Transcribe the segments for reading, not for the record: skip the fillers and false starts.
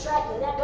Música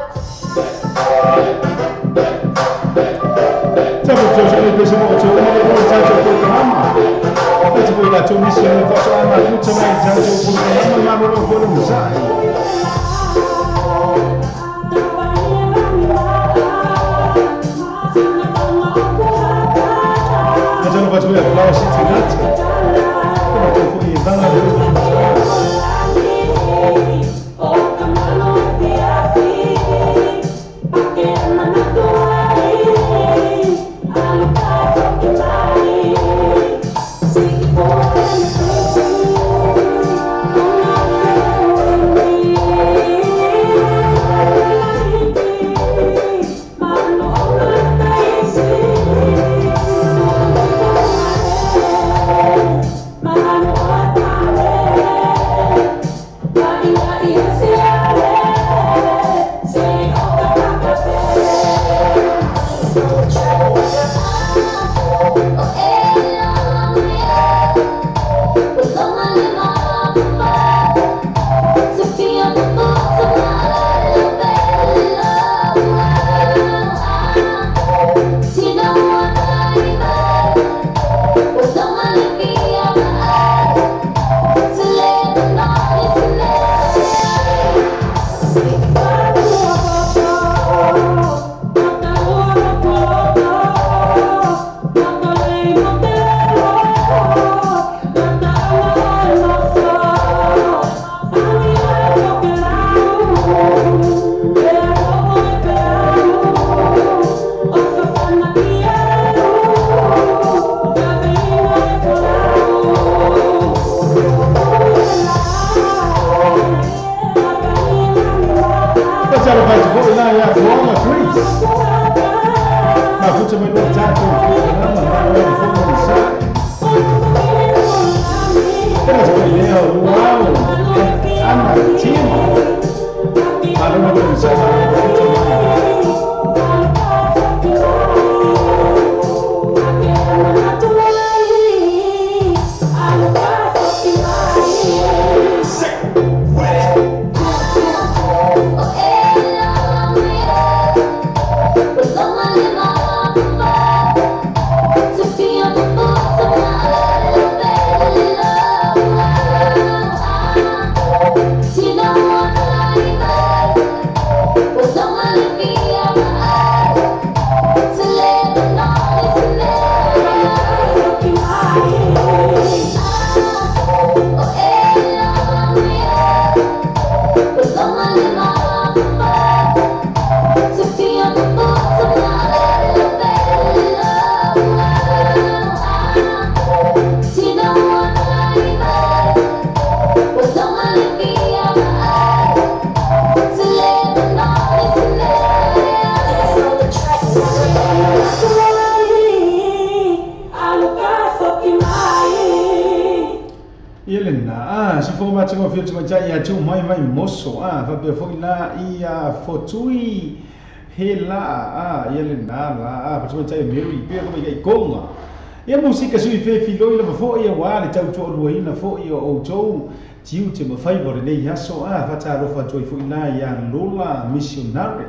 sui fe filoi la fo ia wa le tau to ruina fo ia o tou tiu te mafaiva nei yaso fa ta rofa toi fo ina ia lola missionary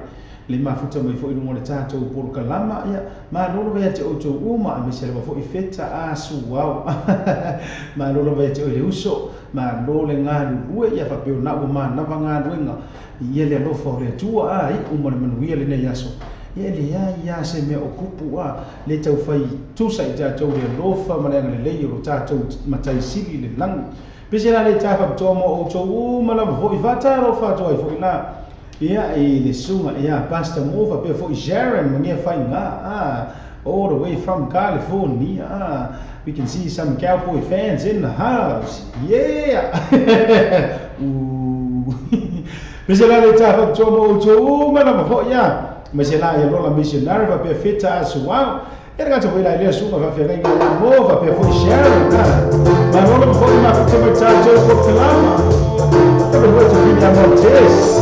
le mafuta mai fo ina le tato por kalama ia ma lola ve te o tou uma me se le fo i feta su wow ma lola ve te o le uso ma lola nga rue ia fa pe na ma na nga ruenga ia le lo fo le tua ai uma le manuia le nei yaso ele ya se me okupu le tau fai tu sai ta tau le lofa mana le le ro ta tau matai sili le lang pese la le ta fa tomo o tau mala vo i vata ro fa to i fo ina ia e le sunga ia pasta mo fa pe fo Sharon mania fai nga all the way from California we can see some cowboy fans in the house yeah pese la le ta fa tomo o tau mala vo ya mas ela ia lola missionário va pe feta suau era gato vai lá ele suma va fe renga mo va pe foi share ma lola foi uma feta meta jo por telama eu vou te vir a montes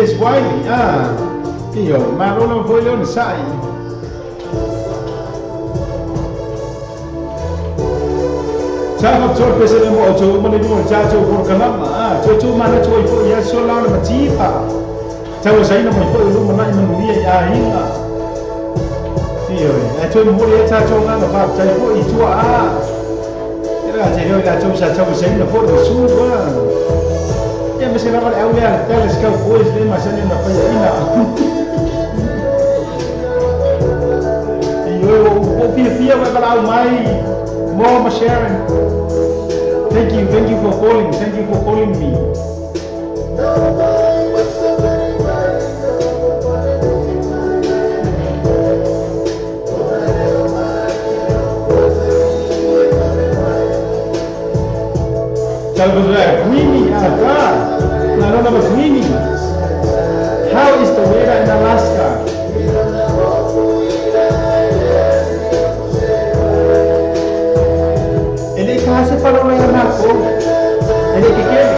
Grace Wiley, iyo, marona foi leon sai. Sama chor pesa le mo cho mo le mo cha cho por kanama, cho mana cho ifo ya so la na matipa. Tawo sai na mo ifo lu mo na mo ni ya hinga. Iyo, cho mo le cha cho na na ba cha ifo I tua Era che yo la cho sa cho sai na fo de su ba. Ya me se la para aulia, ya les ka boys le ma sene na pa ya ina. Iyo, o pia vai para mai. More sharing. Thank you for calling me. Queenie, Queenie. How is the weather in Alaska? Hace para una marco, el que quiere.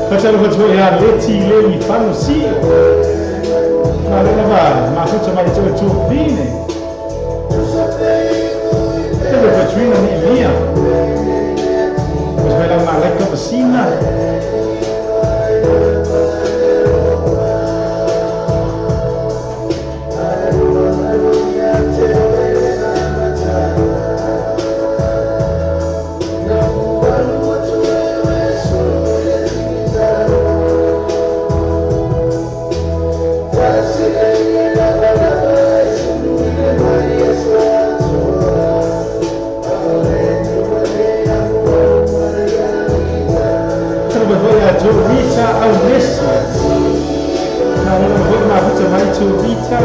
Facciamo facciamo letti le fanno sì, ma non va, ma faccio mai ciò fine. Deve faccio in via. Questa è una lecca piscina. Vita ao resto. Não vou mais muito mais to Vita.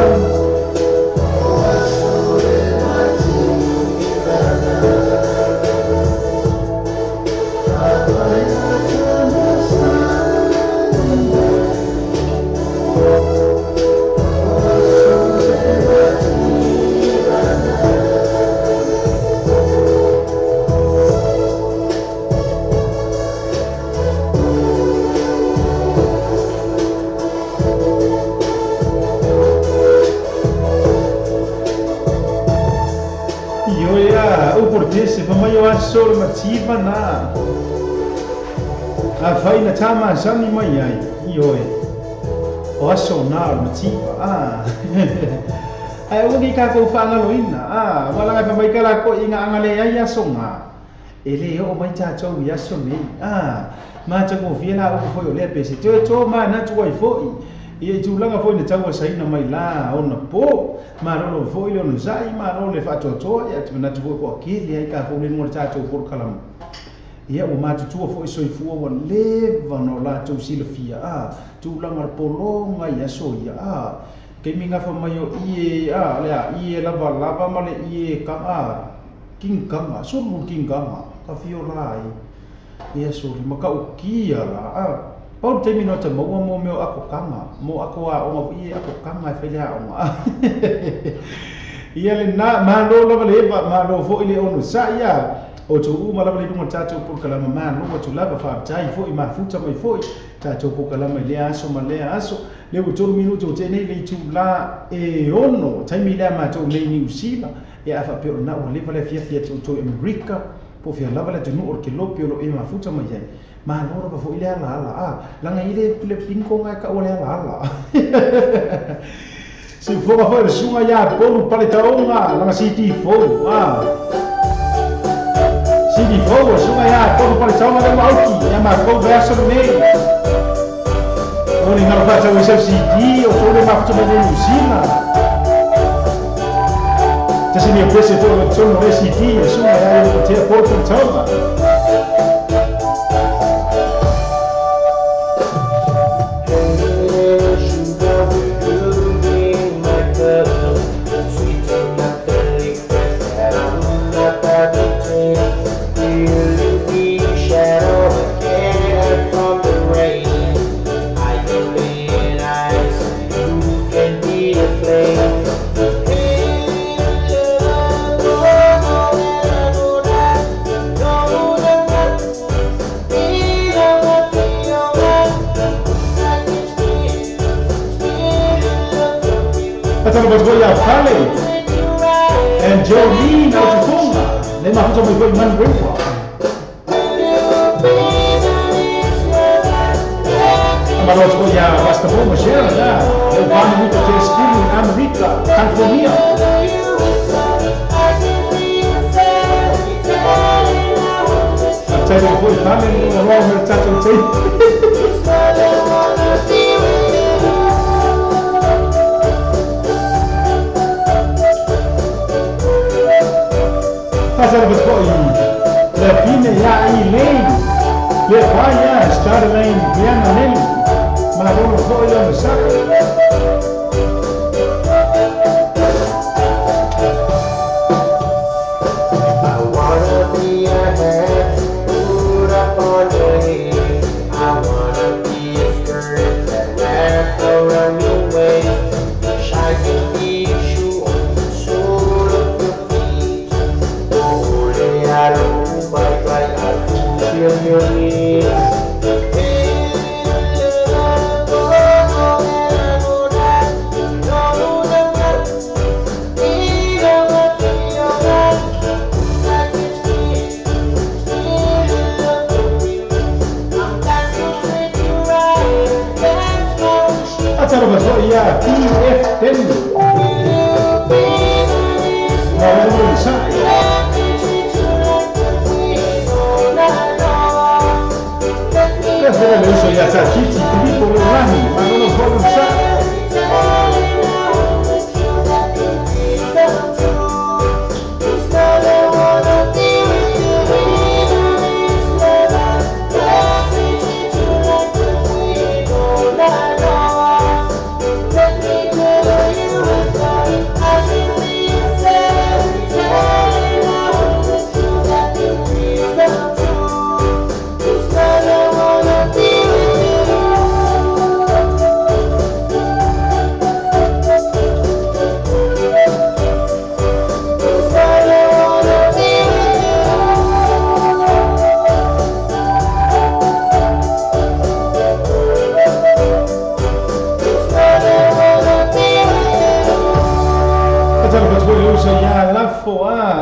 Nesse pamayo aso le matipa na. A fai na tama sami mai ai. Ioe. O aso na le matipa. Ai ugi ka ko fa ngaloina. Wala ka mai kala ko inga angale ai aso nga. Ele o mai cha cho wi aso nei. Ma cha ko fiela o foi o le pese. To ma na tu wai foi. Ia tu langa foi na tawa sai na mai la ona po ma ro foi le no sai ma ro le fato to ia tu na tu ko ki le ai ka ko le mo cha to por kalam ia o ma tu foi so fu o le va no la tu silfia tu langa polonga ia so ia ke minga fa mai o ie le ie lava ma le ie ka king kama so mu king kama ka fio lai ia so ma ka o kia la Pau te mino te mo meo ako kama, mo ako a o ia ako kama e whelea o ngā. Ia le nā, mā lo lava le eba, mā lo fo ile onu sa ia, o tō uma lava le runga tātou pōkalama mā longa tu lava whaatai fo i mā futa mai fo i, tātou pōkalama i lea aso ma lea aso, leo tōru minuto o tēnei le tu la e ono, taimi lea mā tō nei New Zealand, e awha peo na ua lewa le fia tō Amerika, po fia lava le tunu or ke lopi o lo e mā futa mai iai. Ma lora ba fo ile ala langa ile le pinko ngai ka ole ala si fo ba fo sunga ya polu pale taonga langa city fo city fo sunga ya polu pale taonga le mauki ya ma ko verso me oni ngalo pa tawi sa city o to le ma fo me usina tasi ni pese to no city sunga ya le te polu taonga and Jolene out of Tonga. They might have to go man bring for. Ma lo so ya basta poco c'era da. Eu vado muito ter estilo in America, California. Sai do poi fame no rover tato sei. Passando por aí, le fine ya i lei, le fai stare lei piano nel, ma la loro poi non sa. I wanna be a head, put up on your head. I wanna be a skirt that wraps around your waist, shiny shoe on the sole of your feet. I don't fight like I feel your needs. Acara bersoya TFM. Lalu saya. Adesso ya sa Chichi Filippo Romani, ma non lo può usare.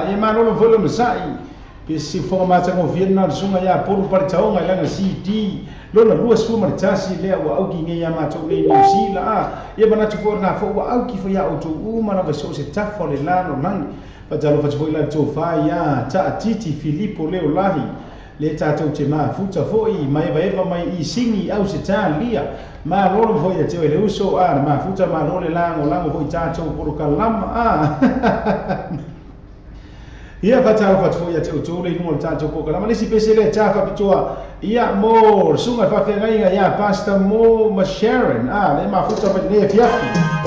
E Manolo Volo Masai si fonga matanga Vietnam sunga ya poru par chao ngai langa CD lo na lua su mar chasi le wa au ki nge ya ma chau le New Zealand e bana tu for na fo wa au ki fo ya o tu u mana va so se tafo le la no nang pa jalo fa fo la to fa ya ta titi Filippo leo lahi le ta to te ma futa fo I mai va eva mai I singi au se ta lia ma lo fo ya te le uso ma futa ma lo le la ngo la fo ta to poru kalama ia fatalo fatfo ia te utu le ngol tato poka la malisi pesele tafa pitua ia mo sunga fa fe ngai ia pasta mo ma Sharon le ma futa pa ne fiafi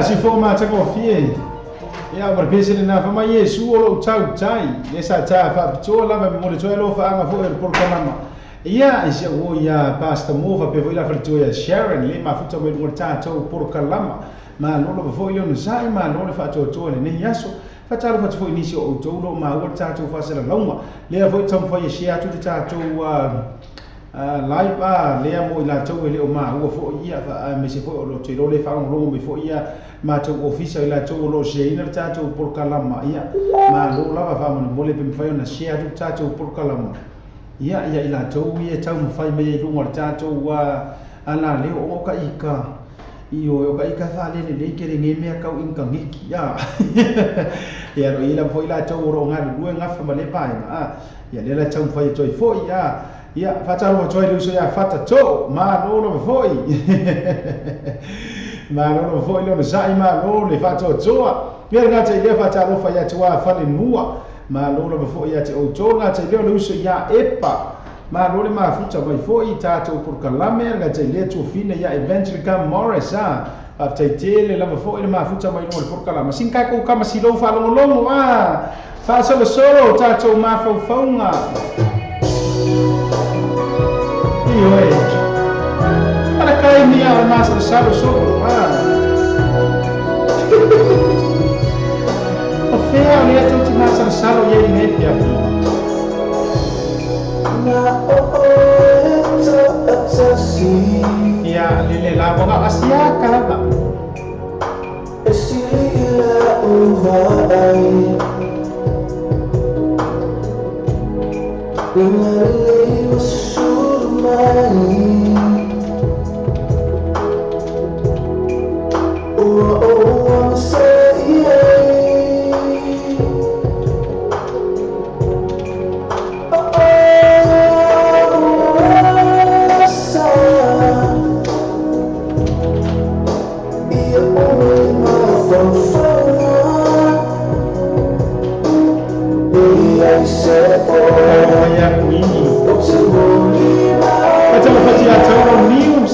si forma ta ko fie ya mar pesele na fa mai Yesu o lo tau tai le sa ta fa pito la me mo le tso lo fa anga fo e por kanama ia isi o ya pasta mo fa pe voila fa ya Sharon le ma futa me mo ta to por kalama ma lo lo fo yo no sai ma lo le fa to to le ne yaso fa ta lo fa fo inisio o to lo ma o ta to fa se la longa le fo tam fa ye shia to ta to live le mo la to le o ma o fo ia fa me se fo lo te lo le fa lo me fo ia ma to official la to lo se ina ta to por kalama ia ma lo la fa mo le pe fa na shia to ta to por kalama ia ila to ia ta mo fa me lu mo ta to ana le o ka ika io ka ika fa le le ke nge me ka in ka ngiki ia ro ila fo ila to ro nga lu nga fa le pa ia le la chang fa to fo ia ia whataro o toi luso ia whata tō ma lono foi ma lono foi lono sai ma lono le whato toa pia ngata i lea whataro wha ia tua whale nua ma lono foi ia te o tō ngata i lea luso ia epa ma lole ma futa mai foi tātou por kalame ngata i lea tua fine ia Evangelica Morris taitele lava foi le ma futa mai no por kalama sinka ko kama silo fa longo fa solo tātou ma faufaunga Ioi. Para kai mia o masa salo solo. O fea o lea tuti masa salo ye ni pia. Na o atasi. Ya lele la bonga asia kala. Esila uhai. Ngale usurmai. Oh, say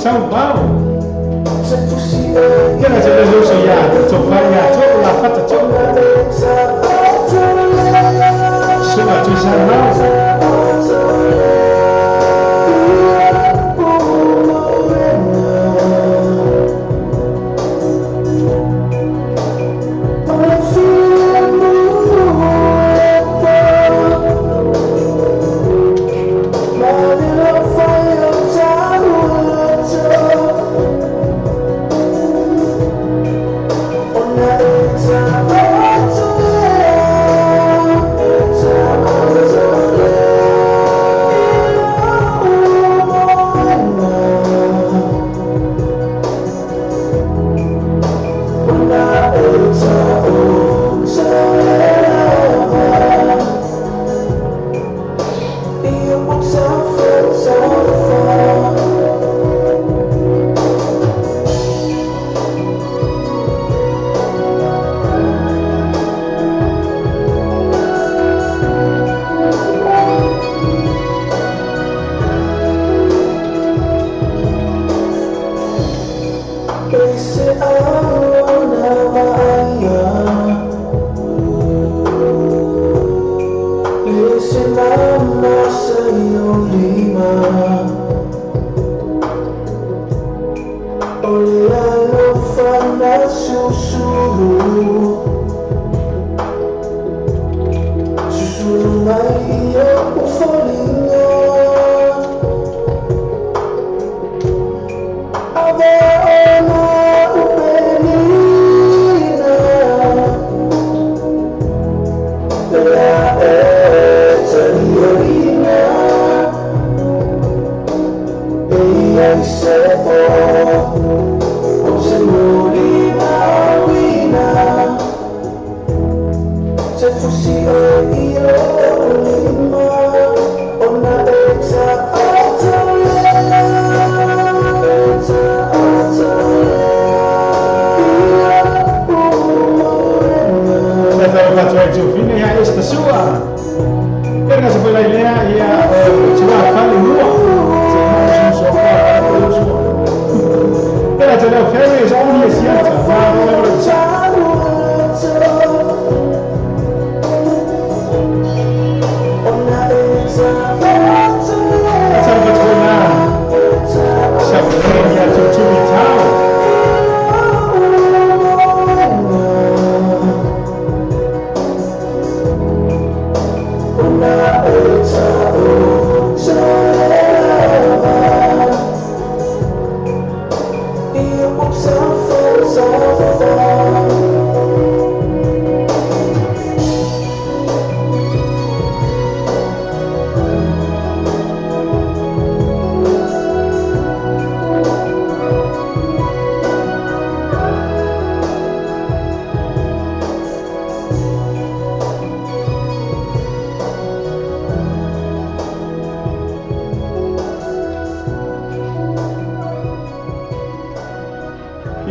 São Paulo. Kena jadi lusu ya, cobanya, coba kata coba. Sudah tulisan mau.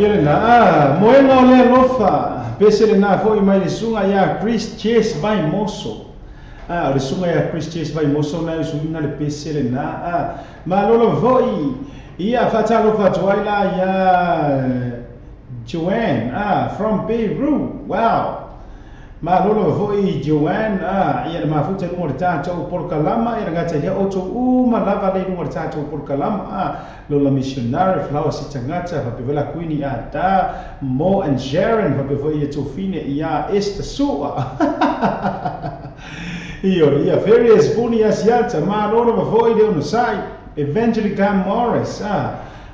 Ia na moenga o le lofa pesele na foi mai le sunga ia Chris Chase vai moso. Le sunga ia Chris Chase vai moso na suina le pesele na ma lolo voi ia fatalo fatoila ia Joanne from Beirut. Wow. Ma lolo voi Joanne ia le mafuta no le tatou por kalama ia ngata ia oto ma lava le no le tatou por kalama lola missionary flower sitangata fa pevela kuini ata Mo and Sharon fa pevoi ia tofine ia esta sua ia various buni asiata ma lolo voi le no sai Evangelica Morris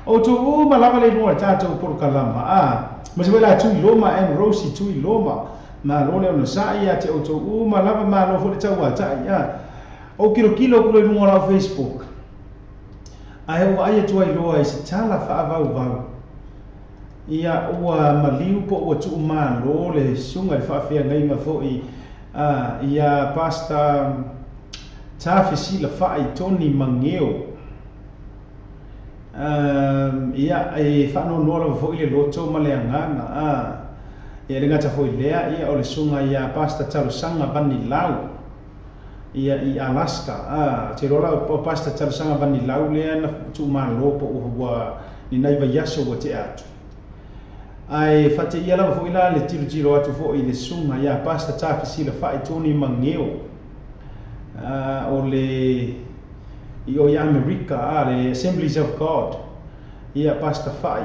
oto ma lava le no le tatou por kalama ma se vela tu Loma and Rosie tu Loma ma lo le no sai ia te auto ma lava ma lo fo le tau ata ia o kilo ku le no Facebook ai o ai tu ai lo ai se tala fa va ia o maliu po o tu ma lo le sunga fa fia ngai ma fo ia pasta tafi si la fa i toni mangeo ia e fa no lo fo ile loto ma le nganga ia le ngata foi lea ia o le sunga ia pasta talusanga Vanilau ia i Alaska te rola o pasta talusanga Vanilau lea na tu malopo o wa ni nai va yaso wa te atu ai fate ia la foi la le tiro atu fo i le sunga ia pasta tafisi la fai toni mangeo o le i o ia America le Assemblies of God ia pasta fai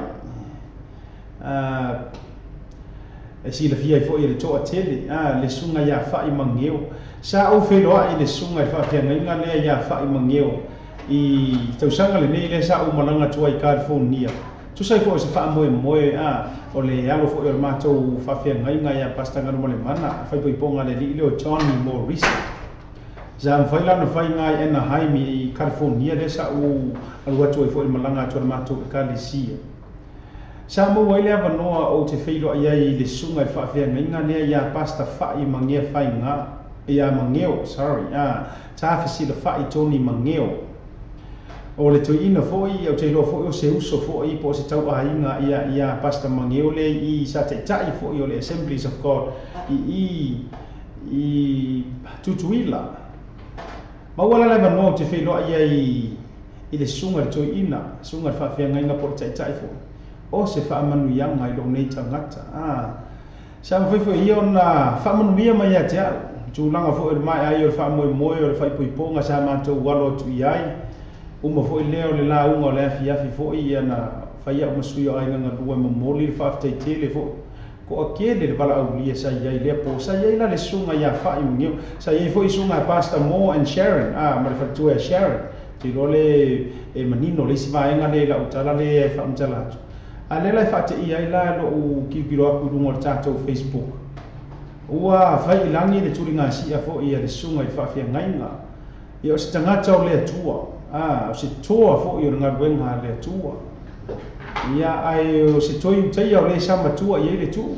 e si la fia fo i le toa tele le sunga ia fai mangeo sa o feloa i le sunga i fa ngai le ia fai mangeo i tausanga le nei le sa o malanga tua i California tu sai fo se fa moe o le alo fo i o matou fa ngai ia pasta ngano mo le mana fai ponga le li o Johnny Morris za fai la no fai ngai Anaheim i California le sa o alua tua fo i malanga tua matou i California sa mo wai le avanoa o te feilo ai ai le sunga i whaafea ngainga lea ia pasta whai mangia whai ngā ia mangeo, tāwhisi le whai toni mangeo o le toi ina fōi au te loa fōi o se uso fōi po se tau ainga ia pasta mangeo le i sa te tai fōi o le Assemblies of God i tutuila ma wala le avanoa o te feilo ai ai i le sunga le toi ina sunga i whaafea ngainga po le tai fōi o se whaamanu ianga i lo nei tangata sa mwhaifu i ona whaamanu ia mai a te au tūlanga fo i mai ai o whaamoe moe o le whaipoiponga sa mātou walo tu i ai uma fo i leo le la unga o le afi fo i ana whaia umasui o ainga lua mamoli le whaaftei tele fo ko a kele le wala au lia sa iai lea po sa iai la le sunga ia whai mngeo sa iai fo i sunga Pastor Mo and Sharon ma le whaitua Sharon te role e manino le isi vaenga le la utala le whaamtalatu a le lai fate ia i la lo u kikiro aku rungo le tātou Facebook ua fai ilangi le turi ngā sia fo ia le sunga i whawhia ngainga ia o se tangata o le atua o se toa fo i o ngā ruenga le atua ia ai o se toi utaia o le samatua i le tu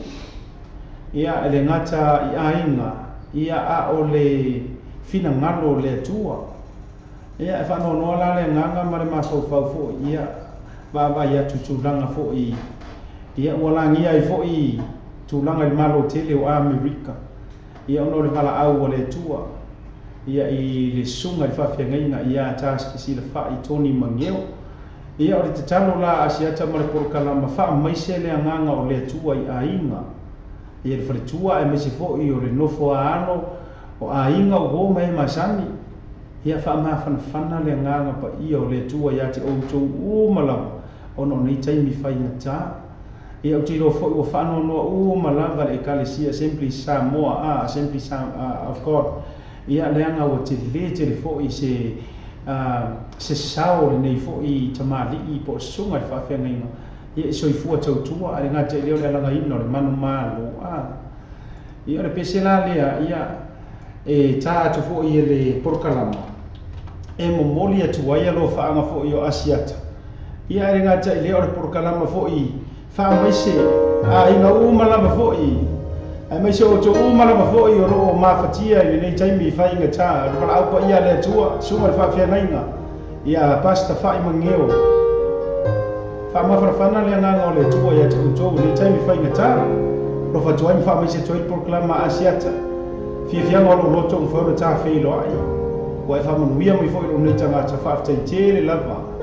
ia le ngata i ainga ia a o le fina ngalo le atua ia e whanonoa la le nganga ma le mafau fo ia baba ia tutulanga fo i ia walangi ai fo i tulanga i malo tele o Amerika ia ono le vala au o le tua ia i le sunga i whawhia ngainga ia taski si le wha i toni mangeo ia o le tatalo la asiata ma le porokalama wha maise le anganga o le tua i ainga ia le whale tua e mese fo i o le nofo a ano o ainga o goma e masani ia wha mawhanawhana le anganga pa ia o le tua ia te outou umalawa ono nei taimi whaingata ia o tiro fo o whanonoa umalawa le Ecclesia Assembly Samoa Assembly of God ia leanga o te le fo i se sao le nei fo i tamali i po sunga i whawhia ngainga ia i soifua tautua ale ngā te leo le alanga ino le manu malo ia le pesela lea ia e tā atu fo i le porokalama e momoli atu ai alo whaanga fo i o Asiata ia e ngā te leo le porokalama fo i wha maise ina umalawa fo i ai maise o to umalawa fo i o loo mawhatia i nei taimi i whainga tā rupala aupa ia le atua sunga le whawhia ngainga ia pasta whai mangeo pa mafarafana le nganga o le tua ia tau le taimi whaingatara lo fatuai wha mai se toi proklama asiata fiafianga o lo loto ngwhaura tā whilo ai wa e whamanuia mai fo i lo nei tangata whaaftai tere lava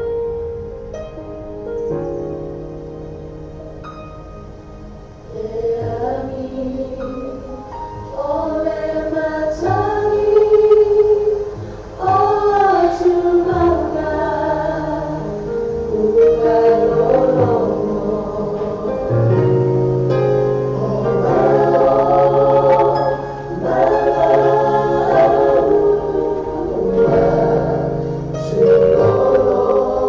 Oh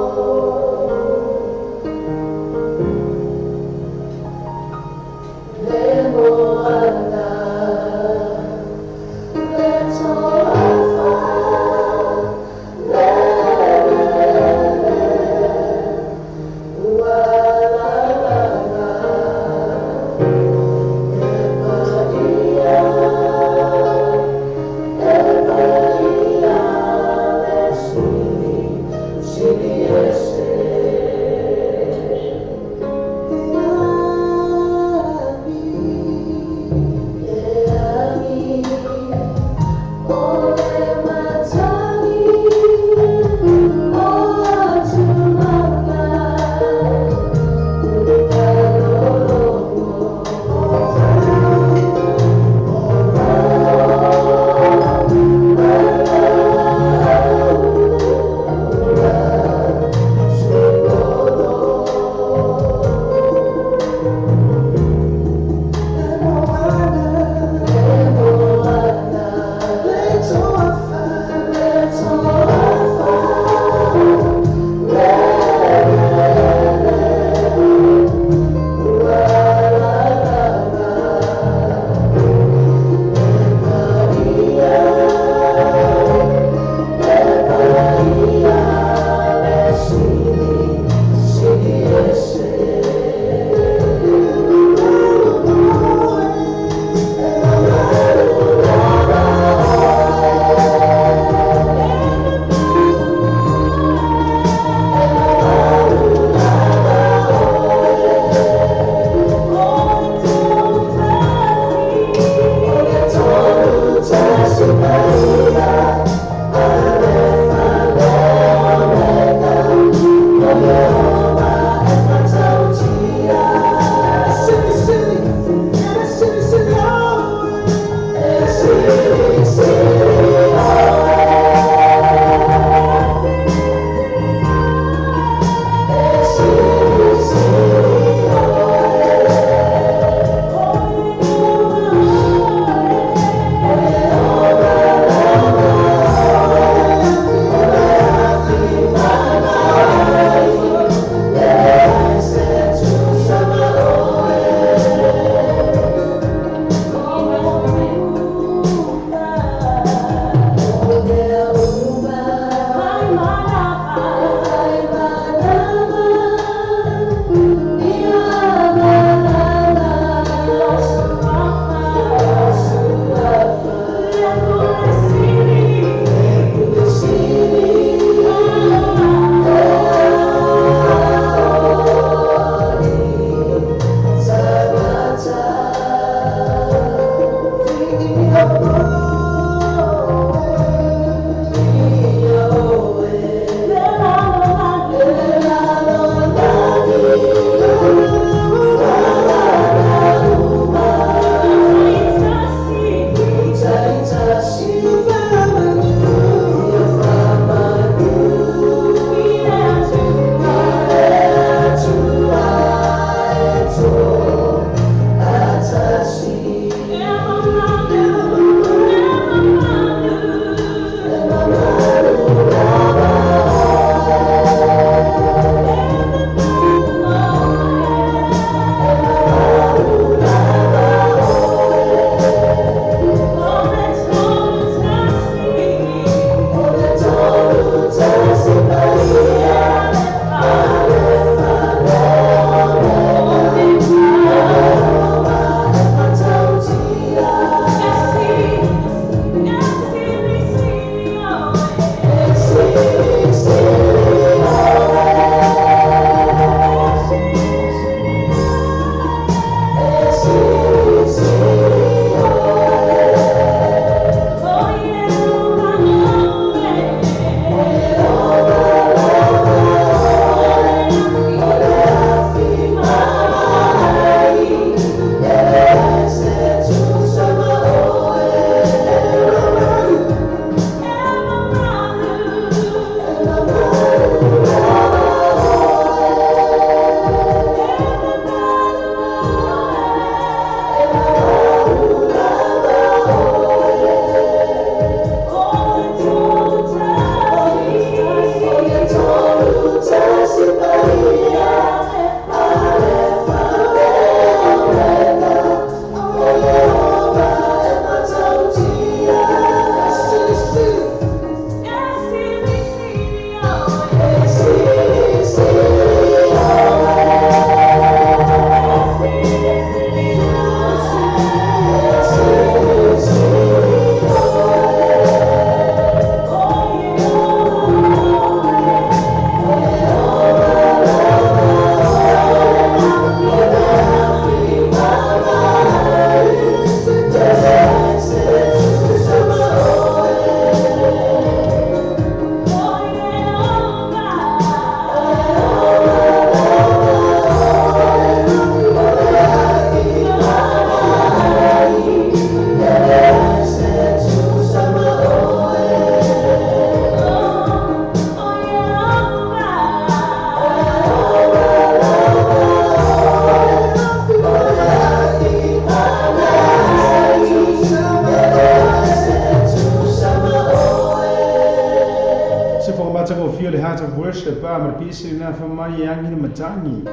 foki o le heart of worship ma pisi na fa mai angi na matangi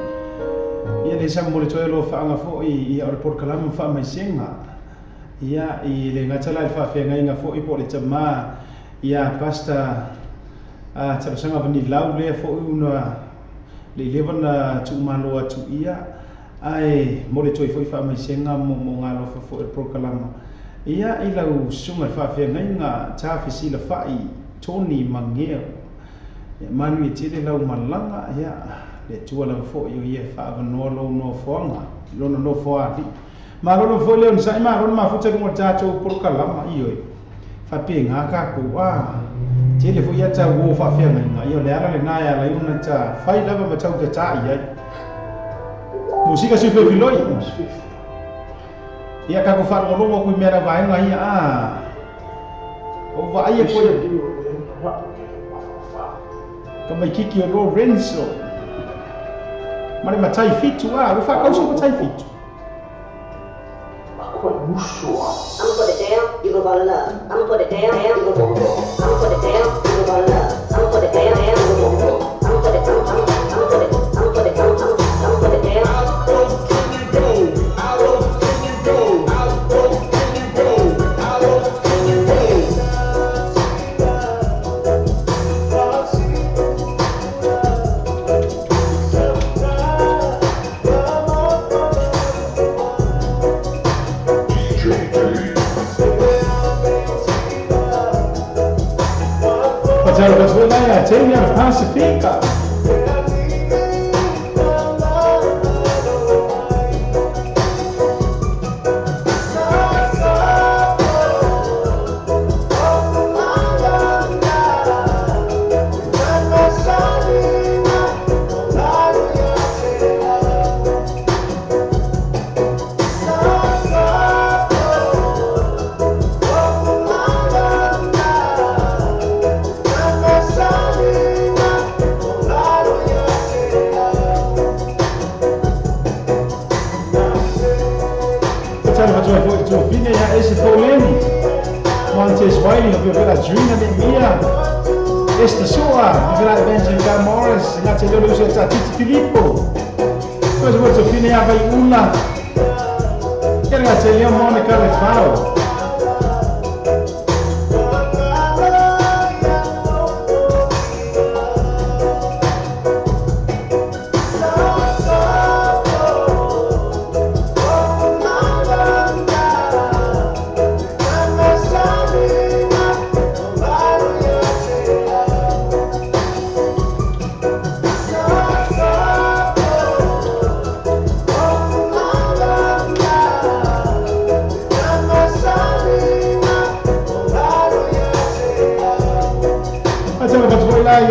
ia le sa mo le toe lo fa anga fo I o le por kalama fa mai senga ia I le ngata lai fa fe ngai nga fo I po le tama ia pasta a tsa sanga vani lau le fo una le levana tu malo atu ia ai mo le toe fo fa mai senga mo ngalo fo le por kalama ia I lau sunga fa fe ngai nga ta fisila fa I Tony Mangeo manu I tele lau malanga ia le tua lau fo I ia fa no lo no fonga lo no fo ali ma lo fo le sai ma lo ma futa mo tato por kalama io fa pe nga ka ko wa tele fo ia ta wo fa fe nga io le ala le na ya la una ta fai lava ma tau ta ia musika si fe filoi ia ka ko fa lo lo ko mera vai nga ia o vai e ko Kama kiki o Lorenzo Mare matai fitu ufa kausa matai fitu I'm gonna put it down, you go fall in love. I'm gonna put it down, you go fall in love. I'm gonna put it down, you go fall in love. I'm gonna put it down, you go fall in love. I'm gonna put it down, I'm gonna put it down. How low can you go? How low can you go? How low can you go? How low can you go? Pero pues voy a Tenia Pacifica. Fine ja esse polemi Montes Wiley op je Adrina de Mia esta sua de Benjamin Morris na televisão está Tito Filippo depois o fine ja vai una quer a tele Monica Lefao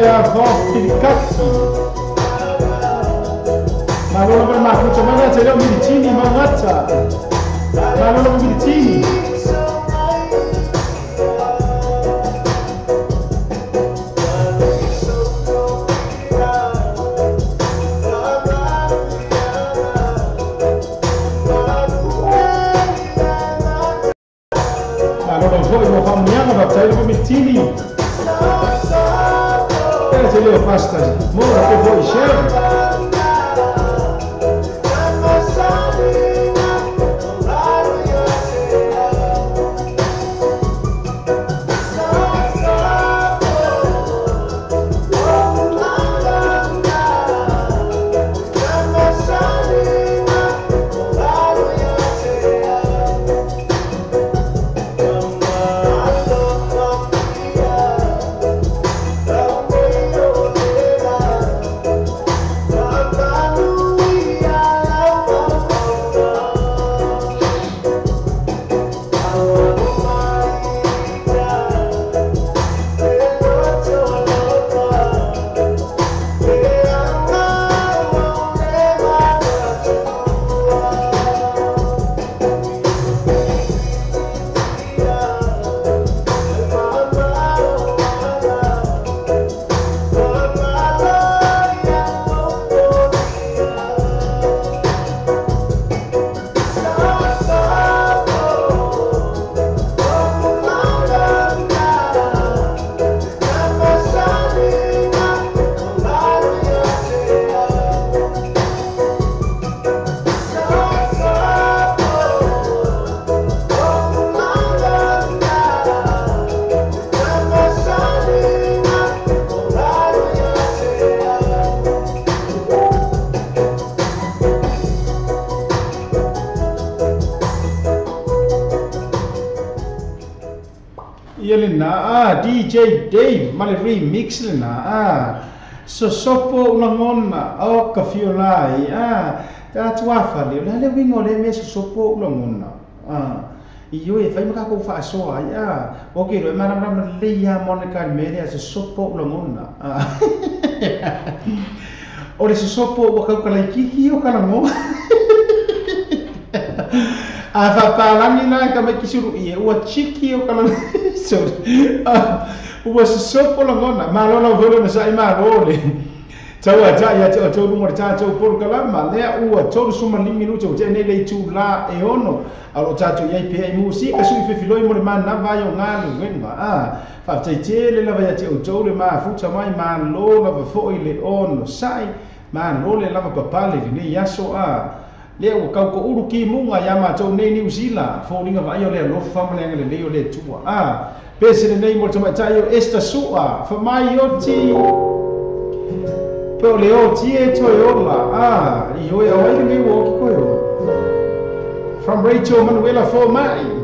ya Vofficati ma non per ma faccio ma c'è le medicini ma mazza ma non medicini ma non voglio famiglia ma c'è le medicini se le pasta mora che vuoi share DJ Dave male remix na sosopo ulangona o kafiolai tatuafa le wingo le me sosopo ulangona iyo e fai maka ko fa so okay ro mana le ya monica media sosopo ulangona o le sosopo o ka kala kiki o kana mo fa palangi na ka me kisuru ie o chiki o kana sorry o sosopo ulangona malolo volo na sai marole tawa ya to mo ta to por kalama le o to suma ni minuto te ne le tu la e ono alo tato ia pe musika su fe filoi mo le man na vai o ngalu wenga fa te le la vai te o to le ma futa mai ma lo la fo ile ono sai ma lo le la papale ni yaso le o ka ko uru ki munga ya ma to ne New Zealand fo linga vai o le lo fa mo le le o le tua pese nei mo tama tayo esta sua fa mai oti po le oti e to yola io e o me wo ko yo from Rachel Manuela for mai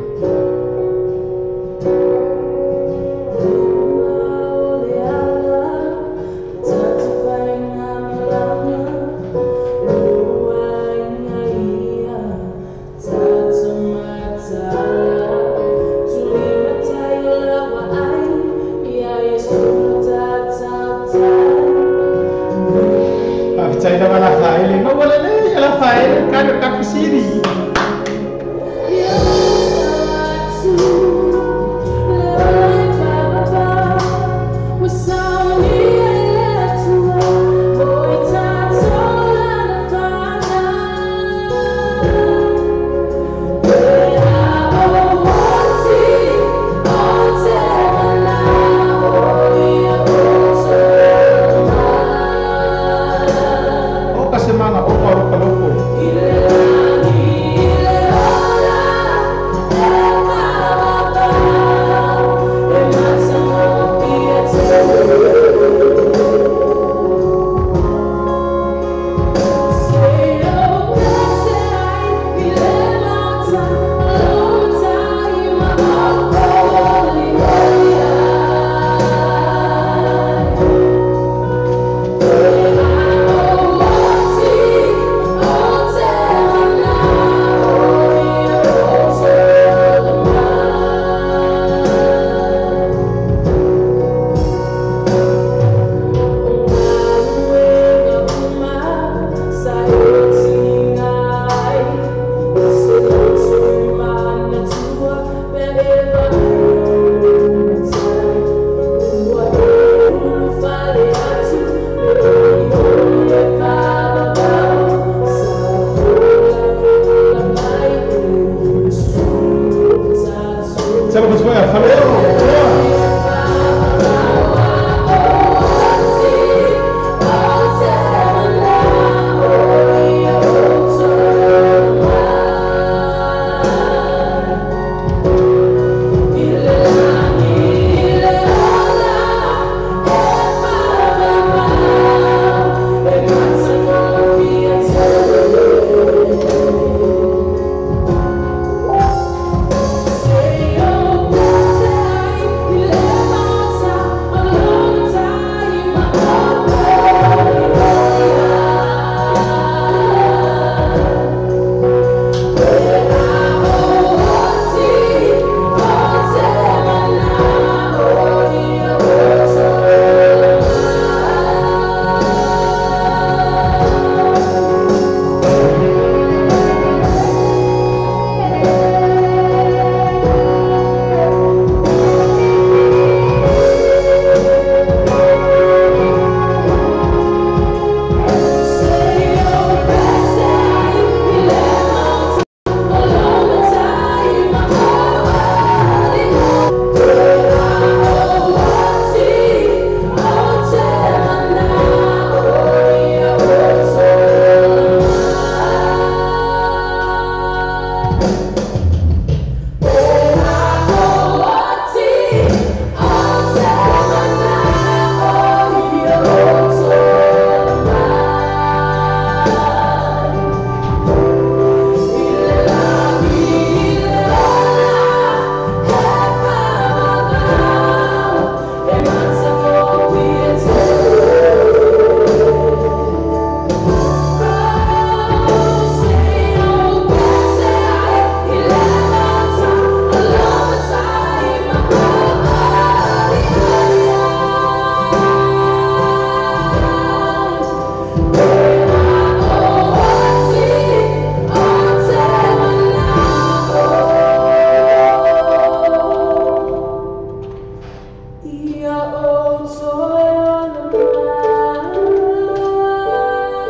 Yeah.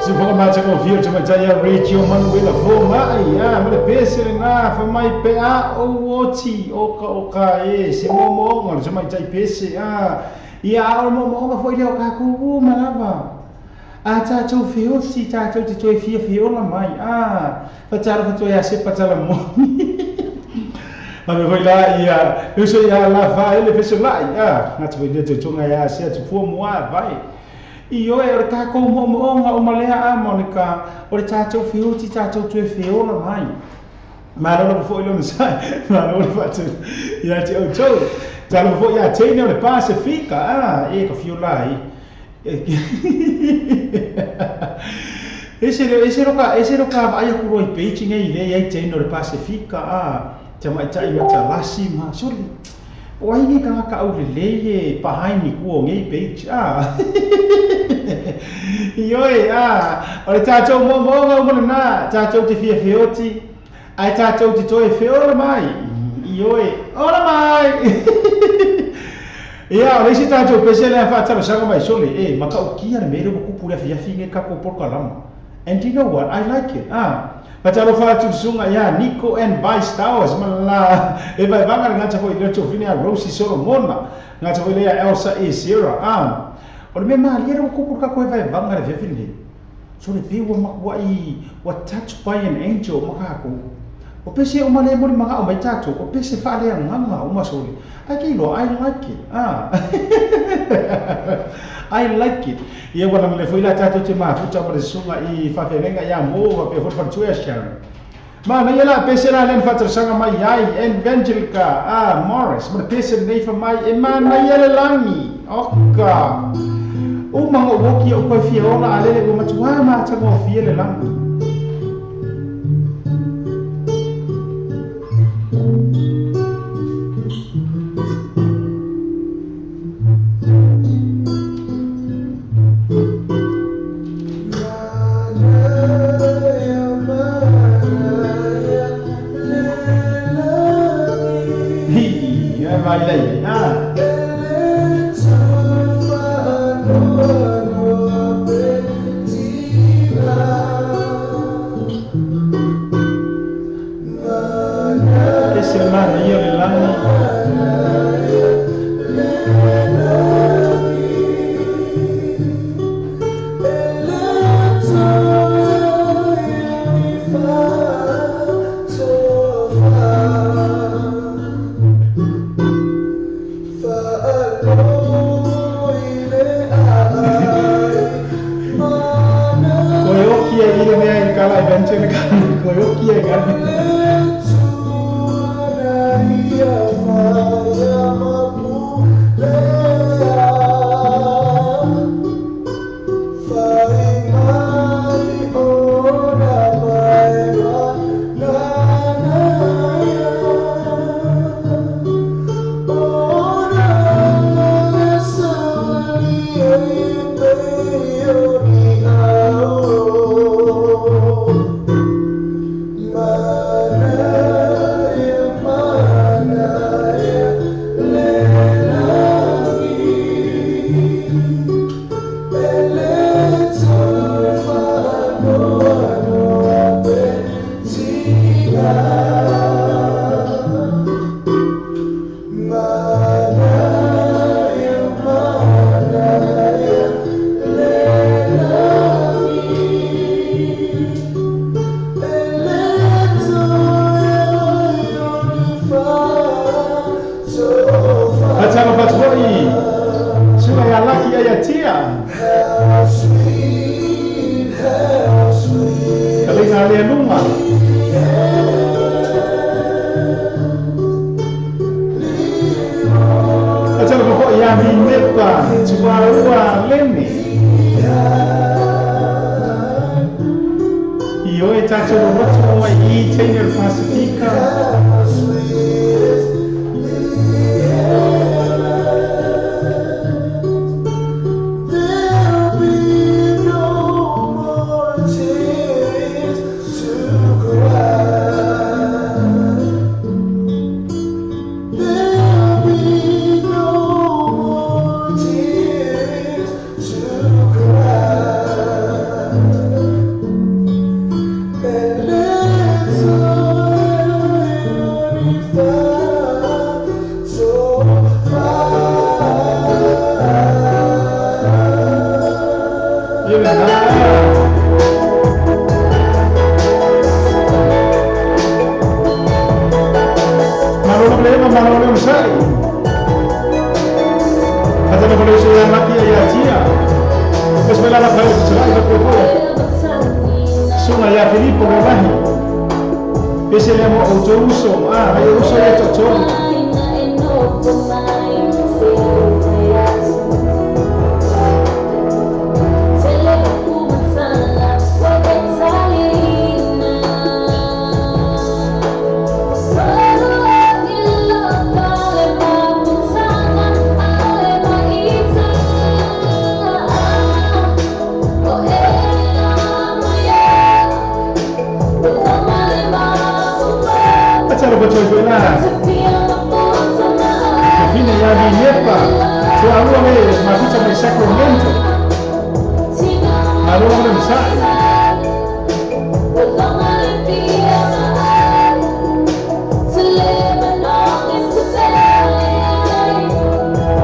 Se for ma te ko fio te mai tai radio manu wela fo mai ya ma le pese na fa mai pe a o oti o ka e se mo ngol te mai tai pese a ia o mo ma foi le o ka ku malava a tātou whiosi, tātou te toi whiola mai, pa tāra pa toi a se patala mo. Ma me hoi la ia, uso ia la vai, le peso lai, ngā te wai te tonga ia se atu pua mua vai. I oe, ore tākou mo o malea a Monica, ore tātou whiosi, tātou toi whiola mai. Ma rora pa fo ilo masai, ma rora pa tu, ia te o tau. Tāra pa fo ia teine o le Pasifika, e ka whiola i. Ese roka vai ku roi Beijing ai le ai te no Pasifika te mai tai mata lasi ma soli o ai ni ka au le e pahai ni ku ngai Beijing ioi o tātou mo na tātou te fioti ai tātou te toi feola mai ioi ora mai ia, o isi tātou pese lea whātara sanga mai sole, maka o kia ne mere ko pura fia finge ka ko porka lama. And you know what? I like it. Pataro whātu sunga ia Nico and Vice Towers mala e vai vanga ngata ko ile to fina Rosie Solomona, ngata ko ile Elsa e Sierra. O me ma lera ko porka ko vai vanga fia finge. So le pe wa wa touched by an angel maka ko. O pese o male mo maka o mai tātou, o pese whaale nganga o masole. I like it. I like it. Ia wana mele foi la tātou te maa futa ma le sunga I whawhenga ia mō wa pe hotwhan tuea Sharon. Ma na ia la pese la len whatarasanga mai ai, Evangelica, Morris, ma le pese nei wha mai, e ma na ia le langi, oka. O manga woki o koe fia ona a lele o matua ma tanga o fia le langi. Ia le na. Malolo lema malolo sai. Kata na pala siya mati ya tia. Terus bela la pala siya ita ko. Sunga ya Filipo Romahi. Pese le mo autouso, ayo uso ya toto. Betul benar. Tapi ni yang diapa? So aku ni masih sampai Sacramento. Malu orang besar.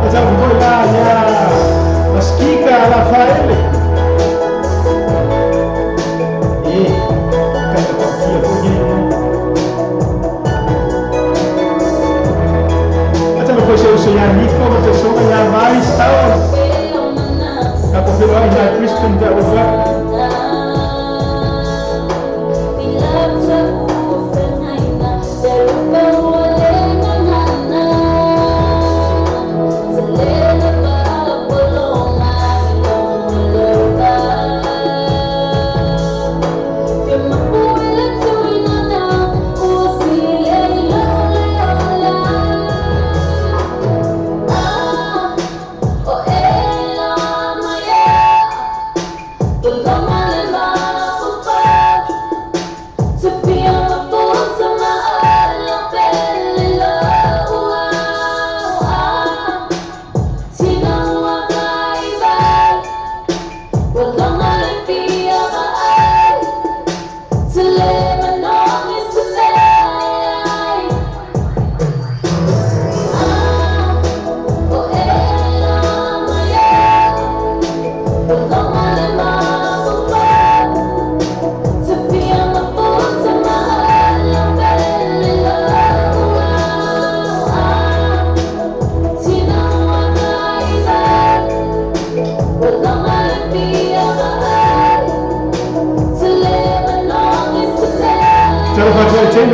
Macam bola ya, Masquika Rafael. Kalau tak dia pergi. Yang Nico bersama yang Maris tahu. Aku filmai yang Kristen tak buat.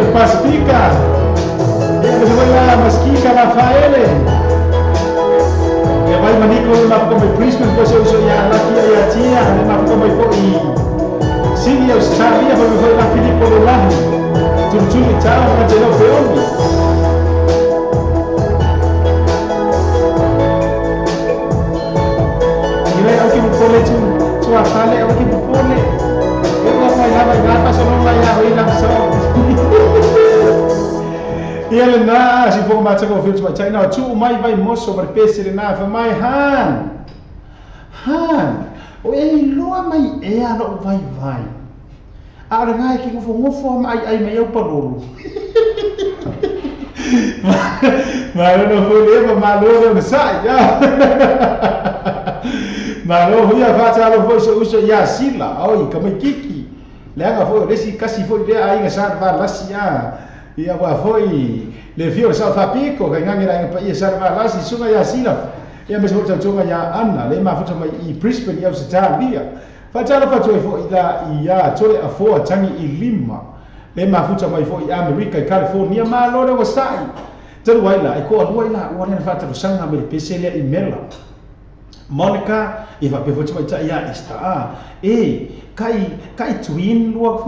Pacifica. Yang kedua Masquika Rafael. Ya vai maniko na como Christmas pois eu sou ya aqui a tia, na como foi. Sim, eu sabia porque foi na Filipo lá. Tudo tchau, na jelo peoni. Ini aku que boleh tu afale, aku que boleh. Eu vou vai lá só não vai aí na só. Ia le na si fo mata ko films mata ina tu mai vai moso ber pese le na fa mai han o e loa mai e ano vai a ora ngai ki ko fo ngofo ai mai eu parolo Malo no fo le malo no sai ya malo huia fata lo fo so uso ya sila oi kamai kiki le anga fo desi kasi fo de ai nga sa va lasia ia wa foi le fio sa fa pico ka ngangira ngai pa ia sa va lasi sunga ya sila ia mes hotel sunga ya anna le ma futa mai I Brisbane ia sa dia fa tala fa toi fo ila ia tole a fo tangi I lima le ma futa mai fo I America California ma lo le wasai telu waila ko waila wana fa tala sanga me pese le I mela Monica e va pe futa mai ta ia esta kai twin lo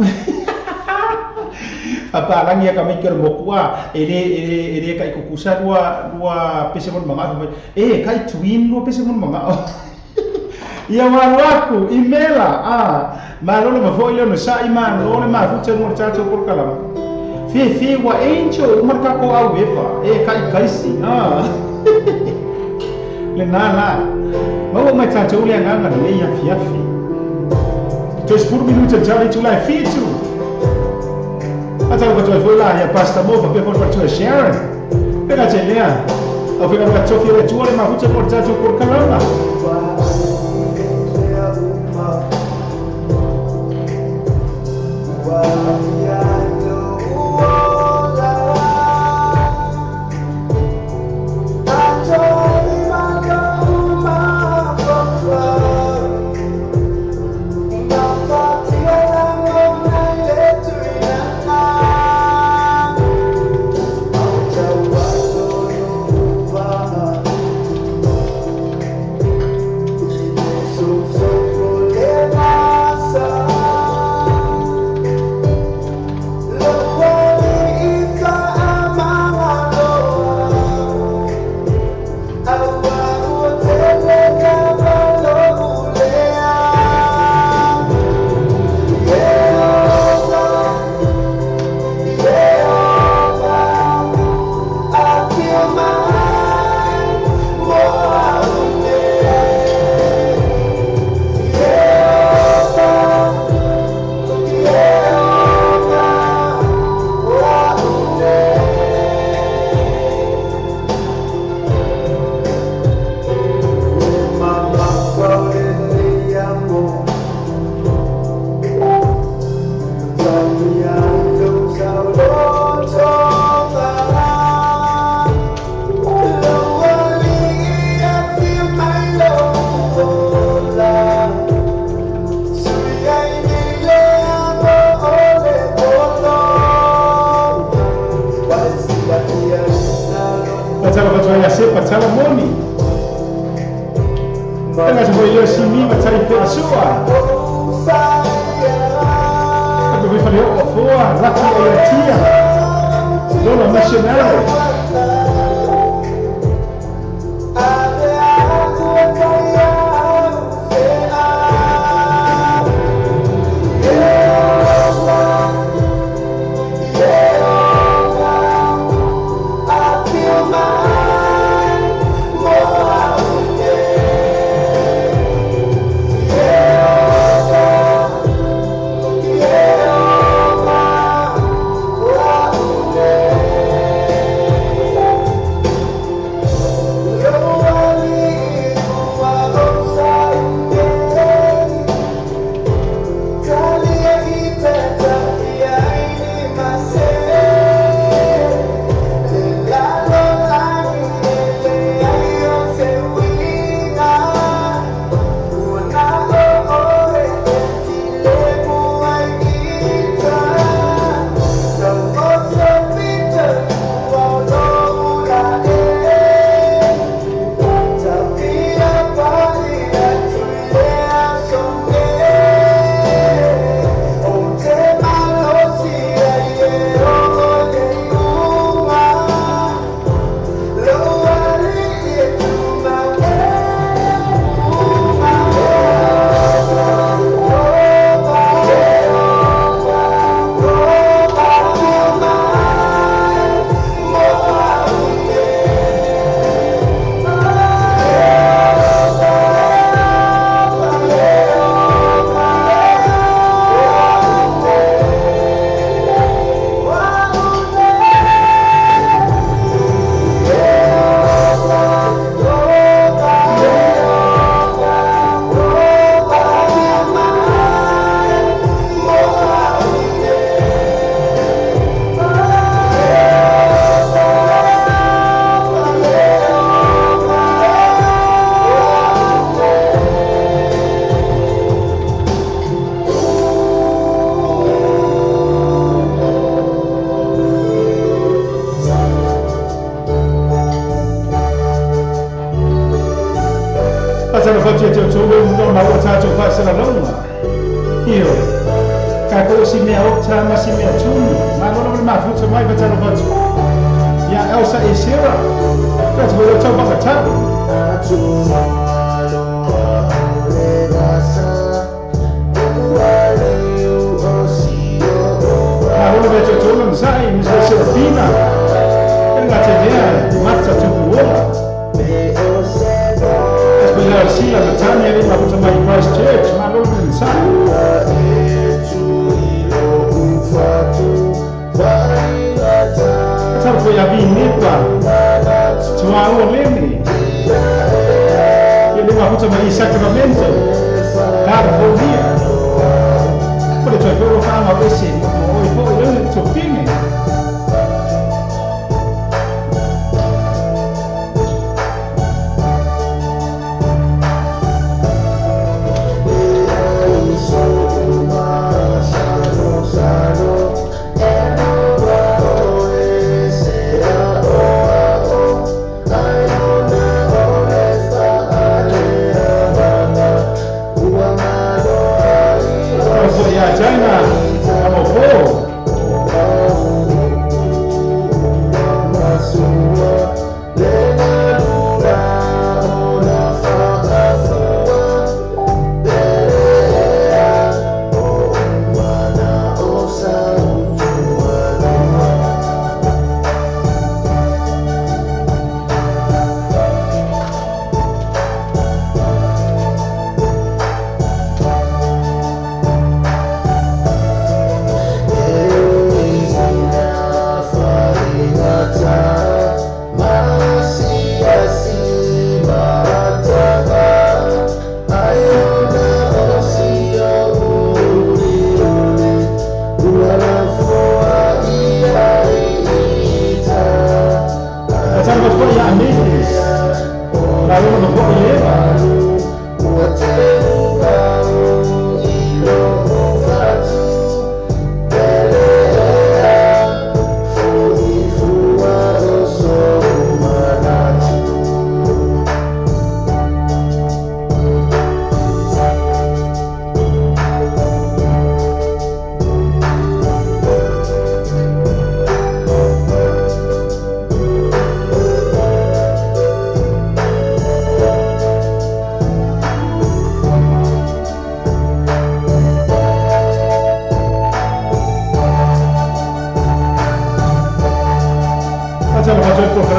apa lang ya kami ker mokwa ele kai kukusa dua pesemon manga kai twin lo pesemon manga ia walu imela malo ma foi lo sa iman lo ma futa no chacho por kala fe wa encho marka ko au vepa kai si le nana mau mai chacho le nganga le ya fiafi 10 minutos já tu lá fitu até o que tu foi lá e a pasta mova pe for tu Sharon pega gelea au fica no cachorro tu le ma futa por chacho por kala Talamoni. Tengah sebuah Yoshimi macam itu asua. Aku boleh lihat apa? Laki Ayatia, Lola Missionary.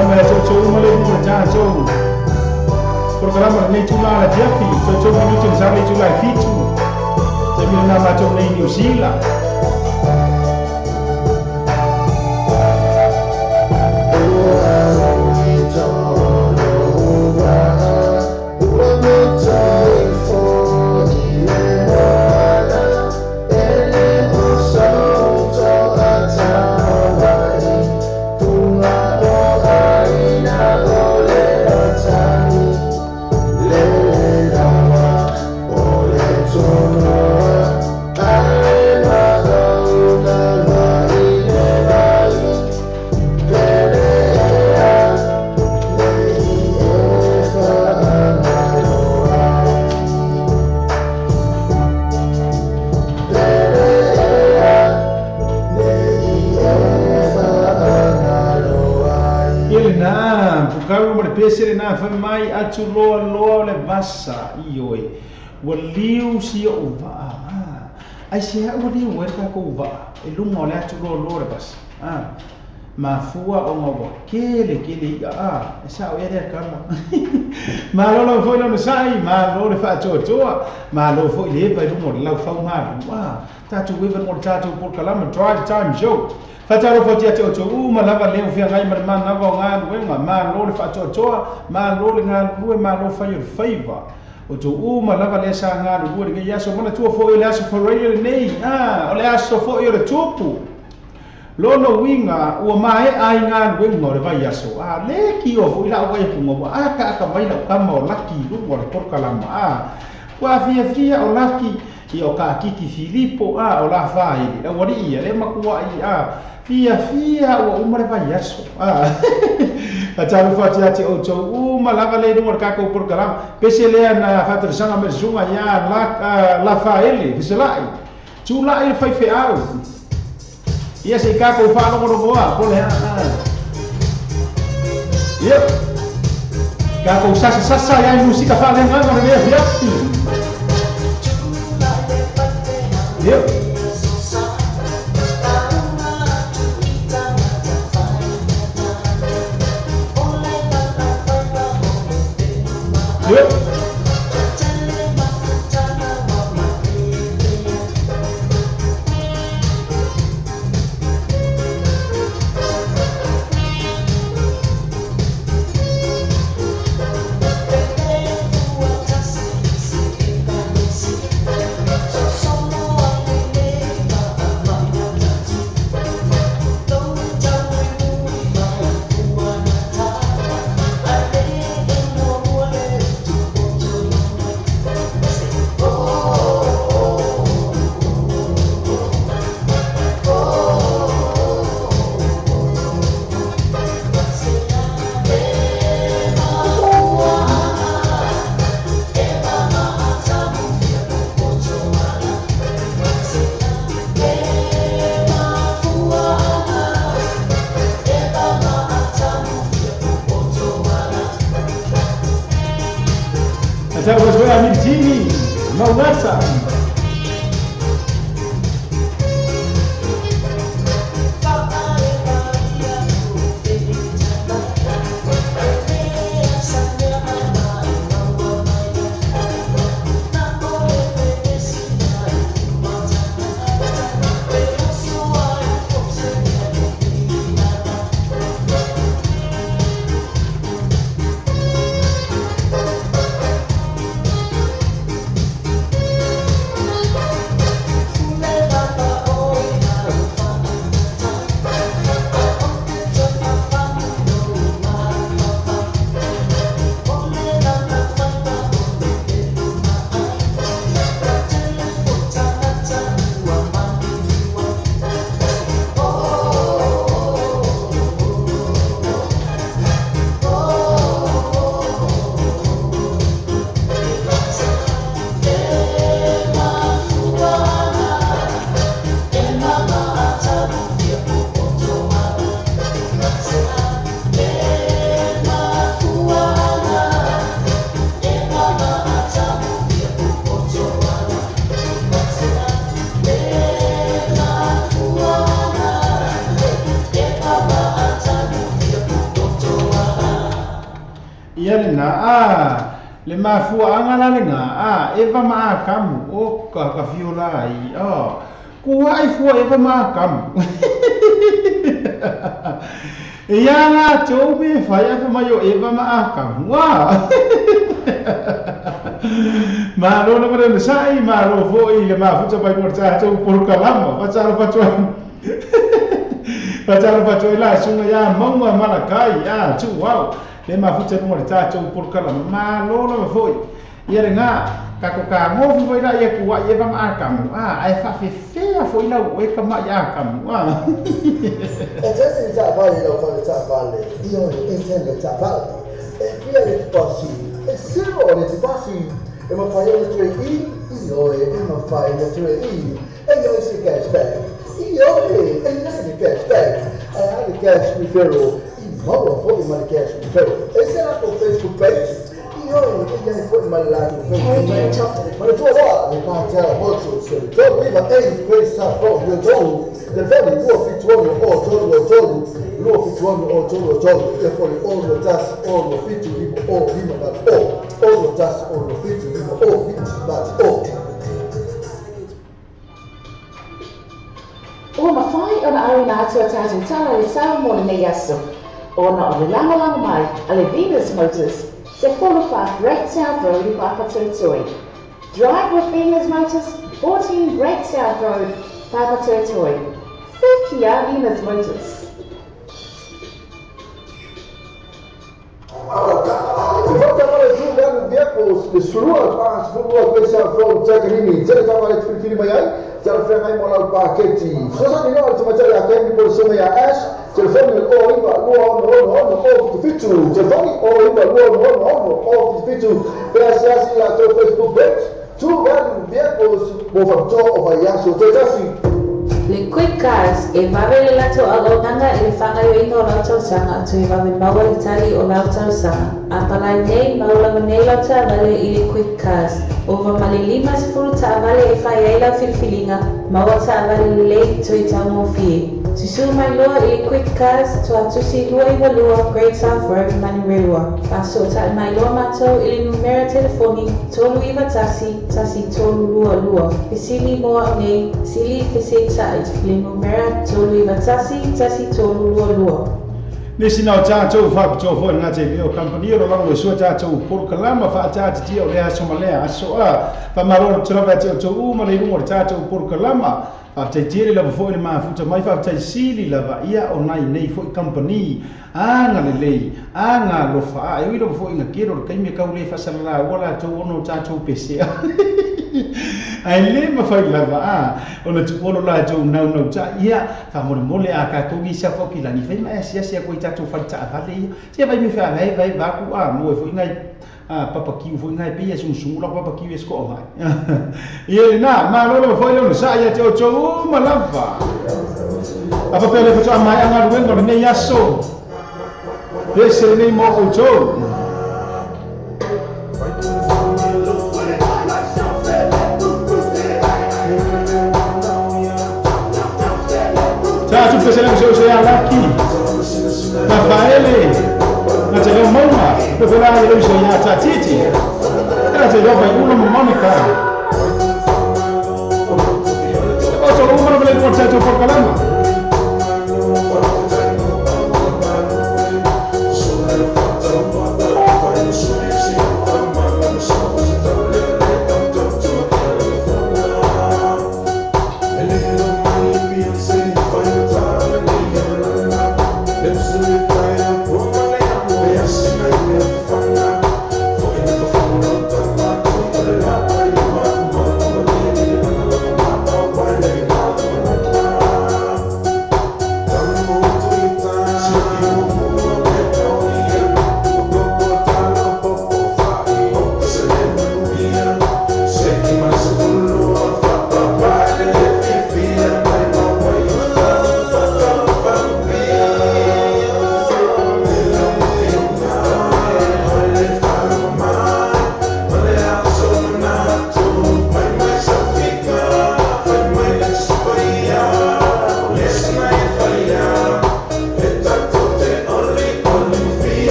programa ya Chocho Umale Murja Chow. Programa ni Chula la Jeffy, Chocho Minuto Zame Chula Fitu. Jamil nama Chow ni New Zealand. Pesere na fa mai atu loa le basa ioi wa liu si o va ai se ha uri wa ka ko va e lungo le atu loa le basa ma fua o ngo kele e sa o ia kala ma lo foi no sai ma lo le fa to ma lo foi le pa lungo le lau fa ma ta tu we mo ta tu por kala ma drive time show Fataro foti ate o tu ma lava leo fia ngai mar man lava nga wenga ma lo le fato toa ma lo le nga lue ma lo fa your favor o tu ma lava le sa nga lu le ya so mona tu fo le aso for radio nei o le aso fo your tupu lo no winga o mai ai nga wenga le vai aso le ki o fo ila o e pungo ka mai la kama o laki lu mo le por kalama wa fia o laki i o ka kiki Filipo o la fai e wari ia le makua fia o umare vai aso a taru fati ati o tau lava le rungo ka ko por kalam pese le na fator sanga me zunga ya la faele fiselai tu la e fai fe au ia se ka ko fa no boa pole yep ka ko sasa ya musika fa le ngano le via yep Yep. Estamos con a Jimmy, Maurasa. nga le mafua anga le nga eva ma kamu o ka viola I ku ai fua eva ma kamu ia la tau me fai eva ma yo eva ma kamu ma lo na mare sai ma lo foi le ma futa pai porta tau por kalama pacharo pacho la sunga ya maunga malakai tu wow le ma futa mo ta tau por kalama ma lo na foi ia nga ka ko ka mo foi la ia ku wa ia ma kamu ai fa fe foi la we ka ma ya kamu Adesso già vale lo fare già vale io intendo già vale via le passi e se vuole ti passi e ma fai le tue io e ma fai le tue e io si cashback io e non di cashback hai cash mi ferro ma poi ma cash mi ferro e se la con Facebook page io e poi ma la ma tu va mi fa molto se tu mi va e questa proprio tu del vero tuo fittuono o tolo lo fittuono o tolo e poi o lo das o lo fittu o prima da o lo das o lo fittu o fittu da O ma fai ona aruna atu atatu tala le sao mo le nei aso. Ona o le langa mai a le Venus Motors se follow fast Great South Road I Papatotoi. Drive with Venus Motors, 14 Great South Road, Papatotoi. Thank you, Venus Motors. Surual pas surual besar from Jagrini jadi kamar itu kiri bayai jadi frame mola paketi soalnya ini orang cuma cari akan di polisi maya ash telepon ni oh iba no fitu telepon ni oh iba no fitu berasiasi la to Facebook page tu kan dia pos foto over yaso terjadi Le quick cars e vavele lato alonanga e fanga yo ino lauta sanga tu e vave maua itali o lauta sanga. Apala nei maula manei lauta vale I le quick cars. Ova male lima sifuru ta vale e fai eila filfilinga maua ta vale le to I tamo fie. Tusu mai loa I le quick cars to atusi lua I walua Great South Road mani rewa. Paso ta mai loa mato I le numera telefoni tolu iwa tasi tolu lua. Pisili moa nei sili fisi tai. Le numera tolu iwa tasi tolu lua. Nisi nau tātou whakato fo ngā te leo company ro lango so tātou por kalama fa tātou tio le aso malea aso fa maroro trava te to uma le rungo tātou por kalama fa te tire la fo le mafuta mai fa te sili la ia o nai nei fo company anga le lei anga lo fa e wi lo fo inga kero kai me ka ule fa sala wala to ono tātou pese ai le ma fai lava ona tu ono la jo nau ta ia fa mole a ka togi sa fo ki la ni fai ma sia ko ta tu fa ta vale sia vai mi fa vai va ku mo fo ngai papa ki fo ngai pe sung la papa ki esko mai ia na ma lo fo le sa ia te o ma lava apa pele fo mai anga ruengo ne yaso ese nei mo o jo tu sei se sei aqui Rafaele na te lo mama do fala ele so ya tatiti era te lo vai uno Monica o solo uno me lo porta por calama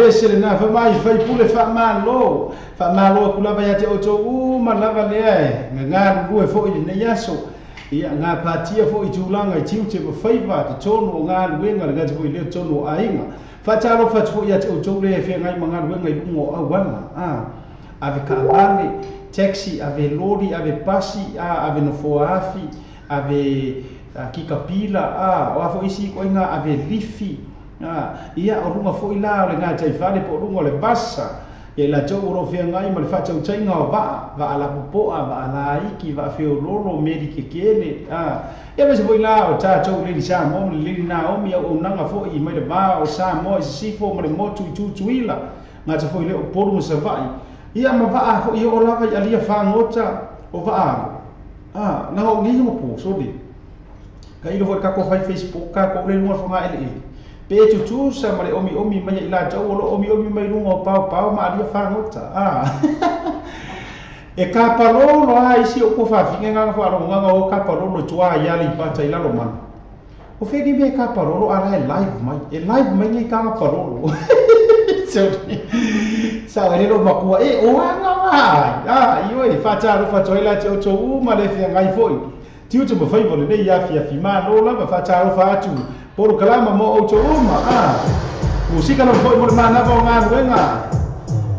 vese le na fa mai fai pule fa malo kula vai ate oto ma lava le nga ru fo i ne yaso ia nga patia fo i tulanga i tiute ma faiva te tonu nga luenga le gati fo i le tonu ainga fa talo fa fo ia te oto le fe ngai manga luenga i lungo awana ave kaapale taxi ave lori ave pasi ave no foafi ave kikapila o afo isi ko inga ave lifi ia o runga fo ila le nga tai fale po runga le basa e la tau ro fe ngai ma le fa tau tainga o va ala popoa va ala iki va fe lolo medike kele e me se fo ila o ta tau le sa mo le na o mi o nanga fo i mai le va o sa mo si fo mo le motu tuila nga ta fo ile o poru sa vai ia ma va fo i o lava i alia fa ngota o va na o ngi mo po so di ka ilo fo ka ko fai Facebook ka ko le lunga fo nga ele pe tu sa mare omi mai ila tau o omi mai lunga pau ma alia fa ngota e ka palo no ai si o ko fa finga nga fa ro nga o ka palo no tua ya li pa tai la lo man o fe di be ka palo ala live mai ni ka palo sa le lo makua o nga io e fa toi la te o to ma le fi ngai foi tiu te mo fai vole nei ya fi ma no la fa fa tu por kalama mo o to musika no foi mo ma na va nga wenga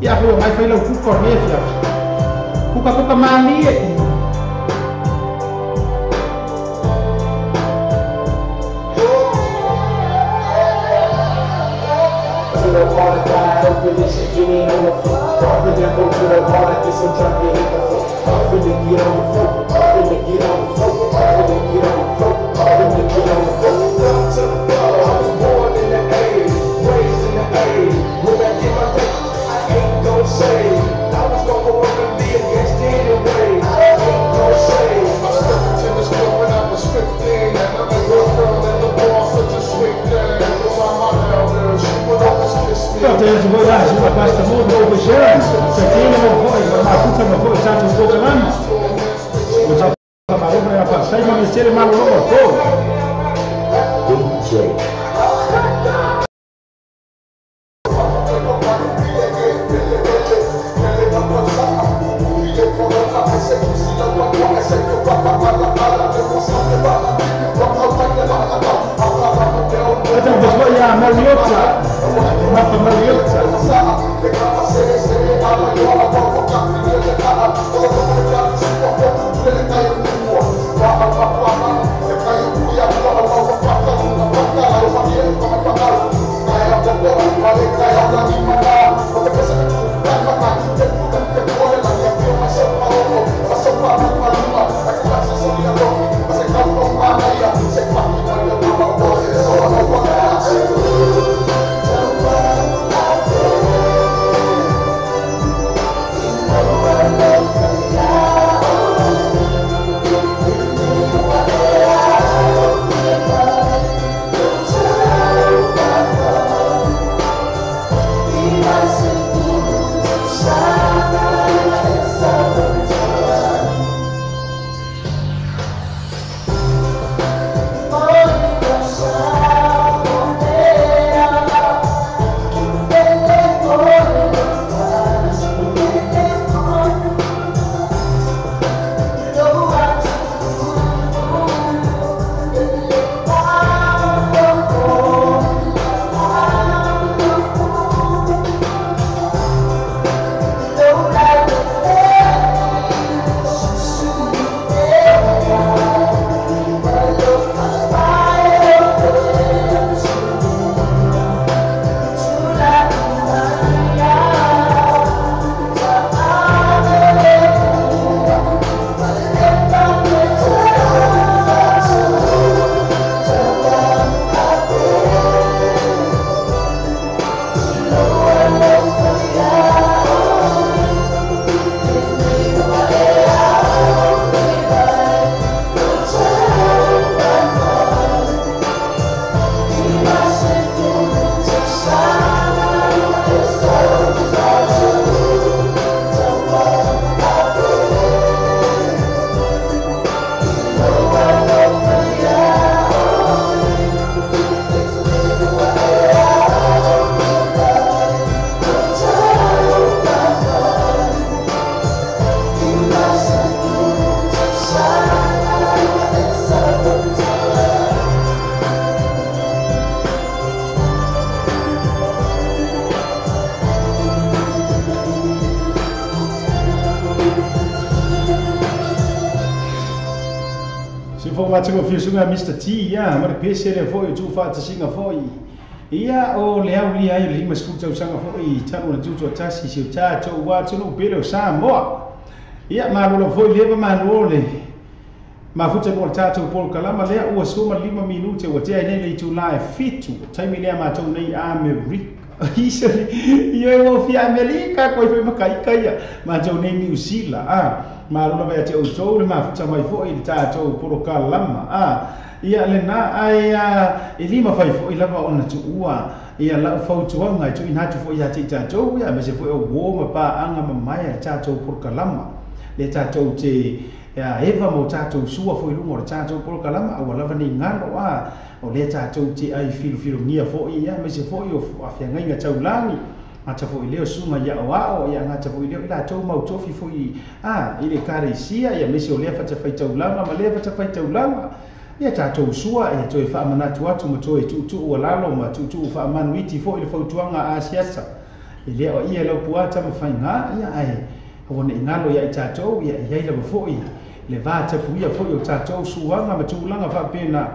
ya fo ngai fai lo ku ko ne fi kuka mani Portanto, voi là, sulla pasta molto obbediente, perché non vuoi, ma tutta non vuoi, tanto sto calando. Lo so, ma ora la pasta, ma mi stai male lo porto. Então, você vai a Mariota. Mapa Mariota. fo ma tiko fi sunga Mr T ya ma pe se le fo tu fa te singa fo ia o le au li ai le mas futa usanga fo I tanu na tu tasi si ta to wa tunu pelo sa mo ia ma lo fo le ma lo le ma futa mo tatu pol kalama le o soma 5 minute o te ai le tu live fitu time le ma to nei America isa ia o fi America ko foi makai kai ma to nei New Zealand ma lo va te o to le ma futa mai fo I tatu pol kalama ia le na ai e lima fai fo I lava ona tu ua ia la fautuanga tu ina tu fo ia te tatu ia me se fo o wo ma pa anga ma mai tatu pol kalama le tatu te ya eva mo tatu sua fo lungo tatu pol kalama au lava ni ngalo o le tatu te ai filu nia fo ia me se fo o afia ngai tau langi ata fo leo suma ya o ya ngata fo leo ila tau mau tofi fo ile kare sia ya me se o le fa te fai tau langa ma le fa te fai tau langa ia tatu sua ia toi fa manatu atu mo toi tu o lalo ma tu fa manuiti fo ile fautuanga asiasa ile o ia lo puata ma fai nga ia ai ona ingalo ia tatu ia ia le fo le va te fuia fo o tatu suanga ma tulanga fa pena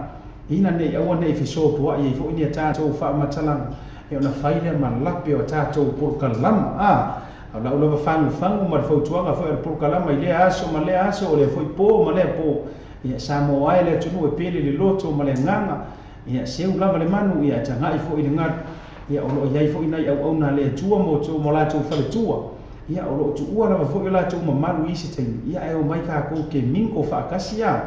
ina ne o ne fi so to ia fo ni tatu fa matalanga e ona faile ma lape o tatu por kalama ala ola fangu ma fautuanga fo por kalama ile aso ma le aso o le foi po ma le po ia samo ai le tunu e pele le loto ma le nganga ia seu lava le manu ia tanga I fo I ngat ia o ia fo ina au ona le tua mo to mo la tu fa le tua ia o tu ua lava fo la tu ma maru isi te ia e o mai ka ko ke minko fa kasia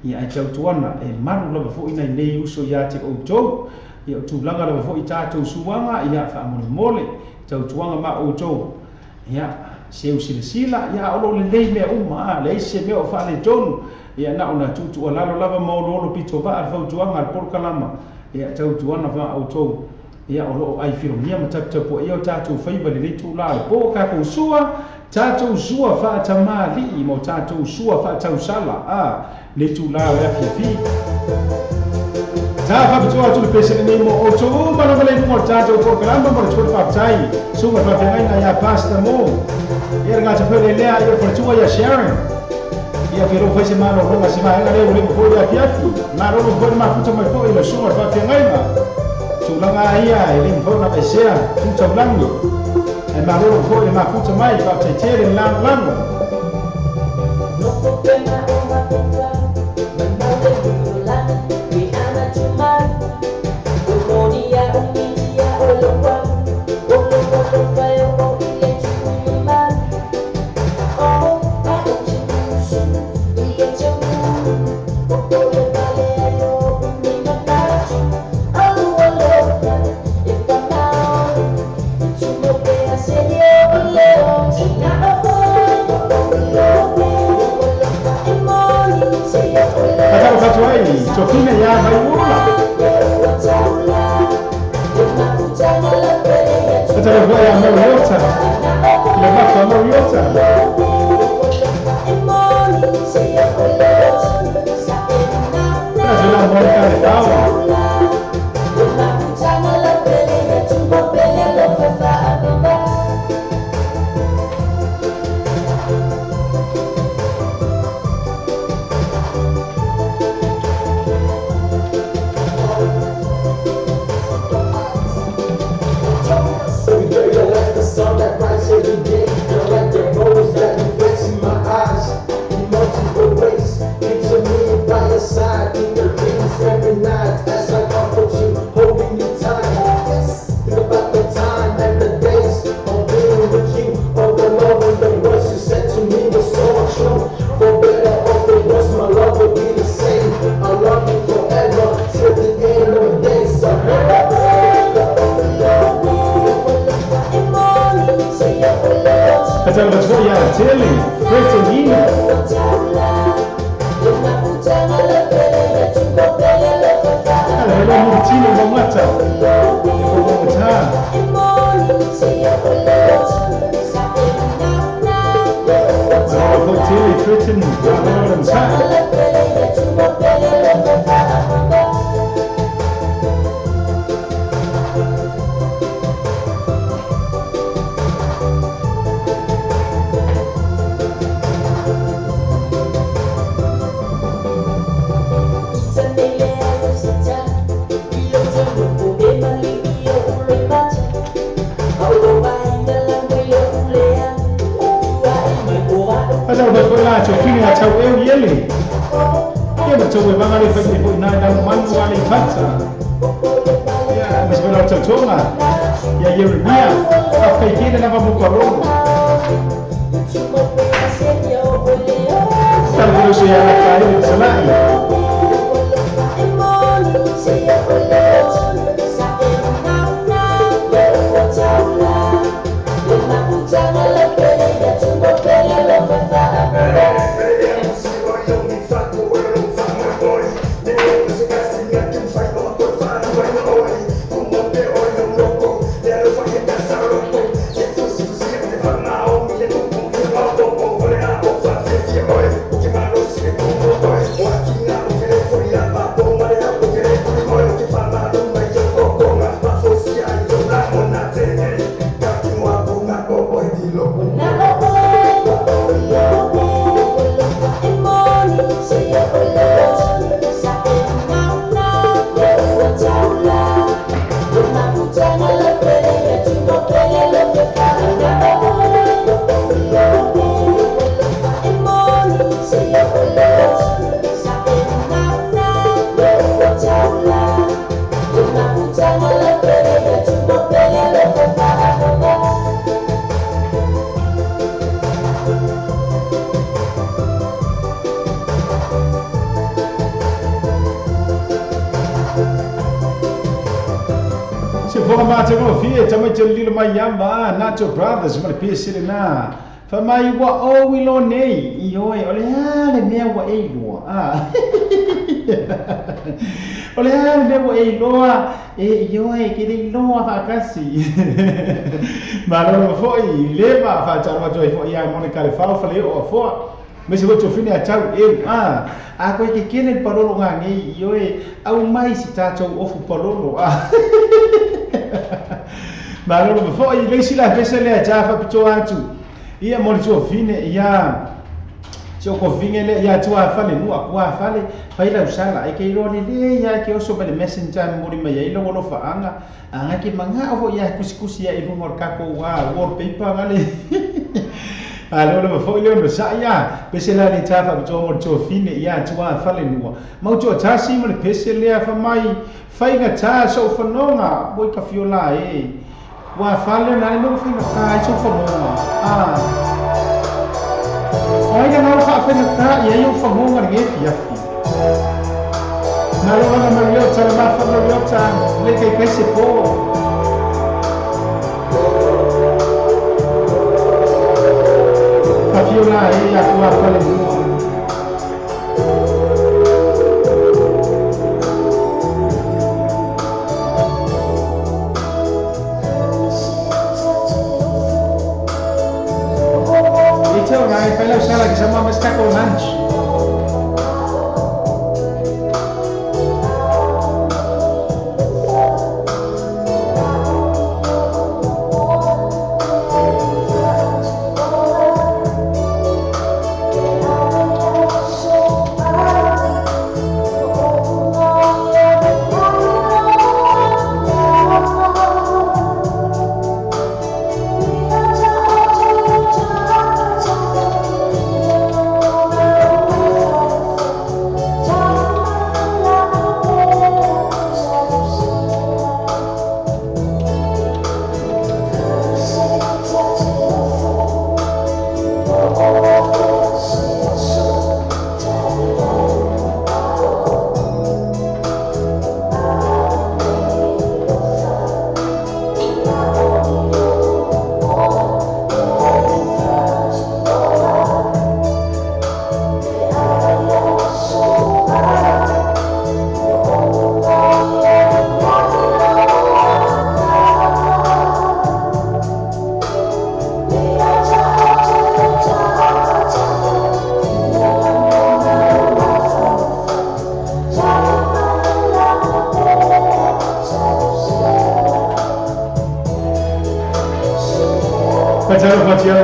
ia ai tau tuana e maru lava fo ina nei uso ia te o to ia tu langa lava fo I tatu suanga ia fa mole tau tuanga ma o to ia seu sila ia o le nei me uma le se me o fa le tonu ia na ona tutu o lalo lava mo lo pito va al fo tuanga al por kalama ia tau tuana va o to ia o lo ai firo mia matata po ia tatu faiva le tu la po ka ko sua tatu sua fa tamali mo tatu sua fa tau sala le tu la ya fi ta fa tu atu pese ne mo o to ma no vale mo tatu po kalama mo tu fa tai suma fa venga ya pasta mo ia nga te fele le ia por tu ya sharing ia que lo fez malo ronga se vai ngale o le po ya piati na ro po ma futa mai po ile suma fa venga tulanga ia ele mfona pesea tuta blango e maroro foi ma futa mai fa tetere lango no popena uma puta mandale dula vi ana chumar umonia umilia olwa fa o ile chumar oh a chusu ile chumar o vale ayo mi matachu Sofina ya vai Esta le voy a Mariota. Le va a Mariota. Es una muerta de agua. Pasal foi lá, tio filho a tau eu e ele. Que me tau bang ali foi na manu ali fatsa. Ya, mas foi lá tau tonga. Ya Yeremia, a feiticeira leva no colo. Sabe que eu ia cair no celular. Nacho Brothers, mas pensei na famai wa o wilo nei ioi ole ale me wa e lo ole ale me wa e lo e ioi que de lo fa kasi malo foi leva fa charwa joy foi ya Monica le fa le o fo me se voto fine a chau e a ko que queren parolo ngangi ioi au mai si tacho ofu parolo Malo no foi leisi la pesa le chafa pito atu. Ia mo tso fine ia tso ko fine le ia tso afale nu akwa afale faila usala e ke ilo ni le ia ke oso bele messenger mo ri mai ilo no faanga anga ke manga o ia kusikusi ia ilu mor kako wa wallpaper ngale. Alo no foi le no sa ia pesa la le chafa pito mo tso fine ia tso afale nu. Mau tso tasi mo le pesa le afa mai fainga ta so fanonga boi ka fiola e wa fale na no fina ka so famonga olha na fa fina ka e aí o famonga nge fia na lo na mario tsara ma fa mario tsa le ke pese po ka fiola e ya kwa fale no Fai la sala che siamo a mescare con lanci.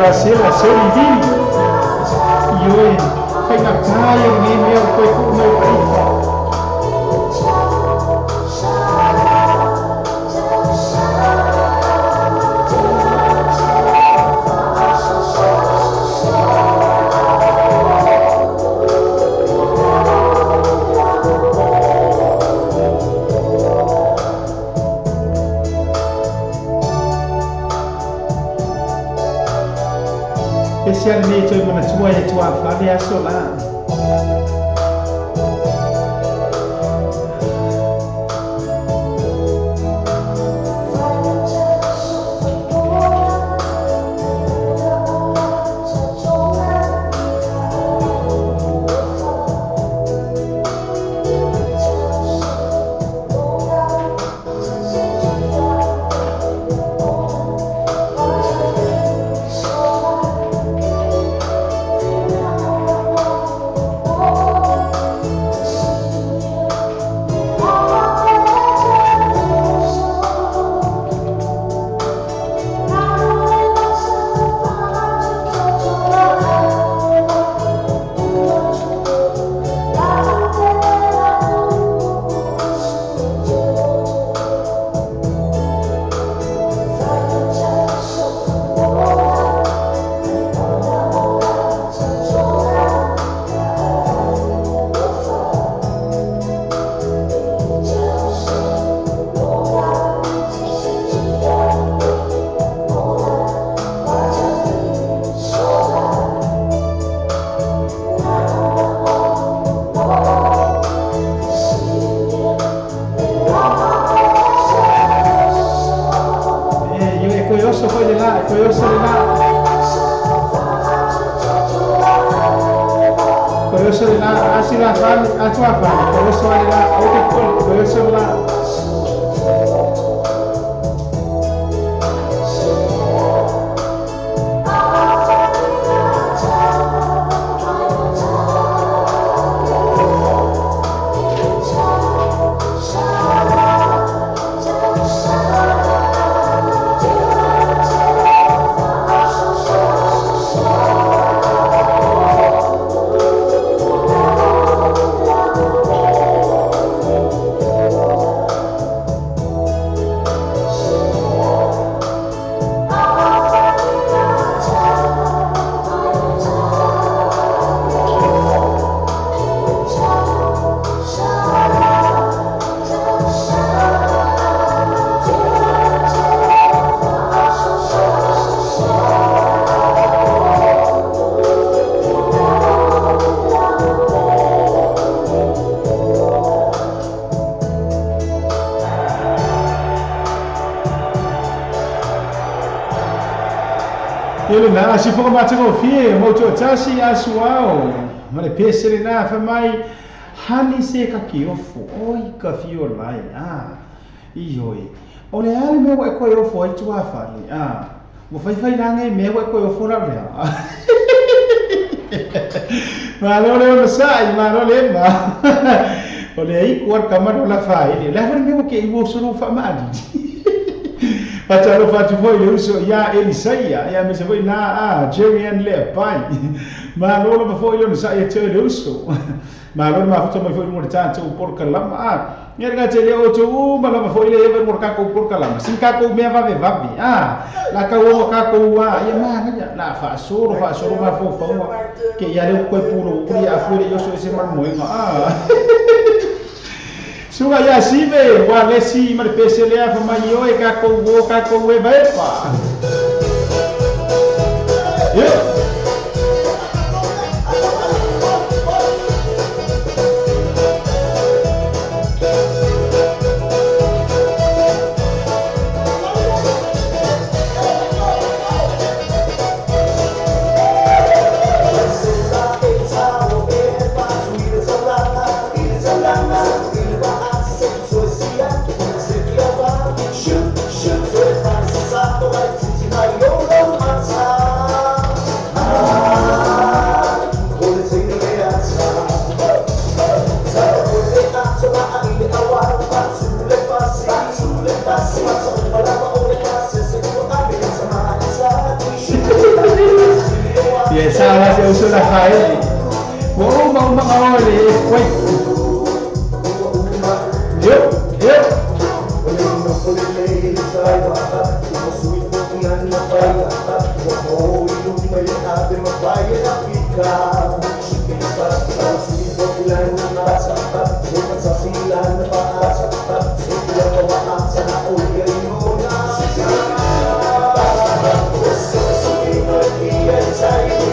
Faceva a solidinho e hoje foi na praia, nem meu, foi com o meu pai. especial ni tu mana tua ya tua fale asola na si fo ma tgo fie mo to tasi asuao ma le pesere na fa mai hani se ka ki ofo oi ka fio lai ioi o le ale me wa ko ofo ai tua fa ni mo fai na ngai me wa ko ofo ra rea ma lo sai ma lo le ma o le ai ko ka ma la fai le la me ke i wo so fa ma di Patalo fatu foi le uso ya Elisaia ya me se foi na Jerry and le pai ma lolo ma foi le sa ya te le uso ma lolo ma futa ma foi mo tanto por kalama ngerga te le oto ma la foi le ever por ka ko por kalama sin ka ko me va la ka wo ka ko wa ya ma na la fa solo ma fo fa ke ya le ko puro uri afuere yo so ese mal mo Suga ya sibe wa lesi mar pesele fa mayo e ka ko we vai pa. Salah saya usul lah kaya. Wow, mau mengawal ni. Wait. Yuk. Saya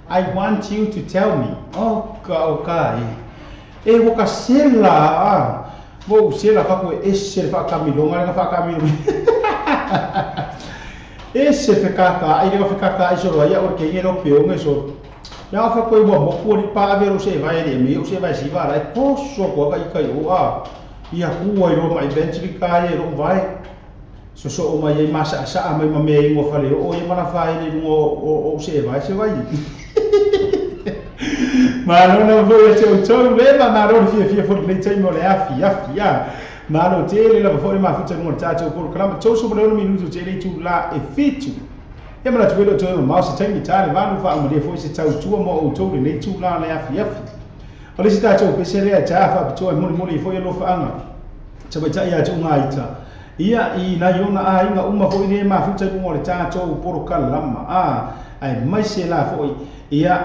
I want you to tell me. Okay. E woka sela wo sela fa ko esse fa kamilonga nga fa kamilonga. Esse fa ka ai nga fa ka iso ya o ke ero pe o ngeso. Ya fa ko bo mo ko ri pa vero se vai re mi o se vai si va ai posso ko ka kai o ia ku ai ro mai eventually ka e ro vai. So o mai masa sa mai me mo fa le o e mana fa ni o se vai. Ma non voglio c'è leva ma non fia for le time le afia ma no tele la for ma fitta non tato por kram to so no minuto tele tu la e fitu e ma tu to ma se time tale va no fa mo de foi se tau tu mo o to le tu la le afia ali si tato pe se le ta fa to mo foi lo fa anga Chama ia tunga ita. Ia I na yona a inga uma fo ine mafuta lungo le tatou porokalama. Ai mai se la fo ia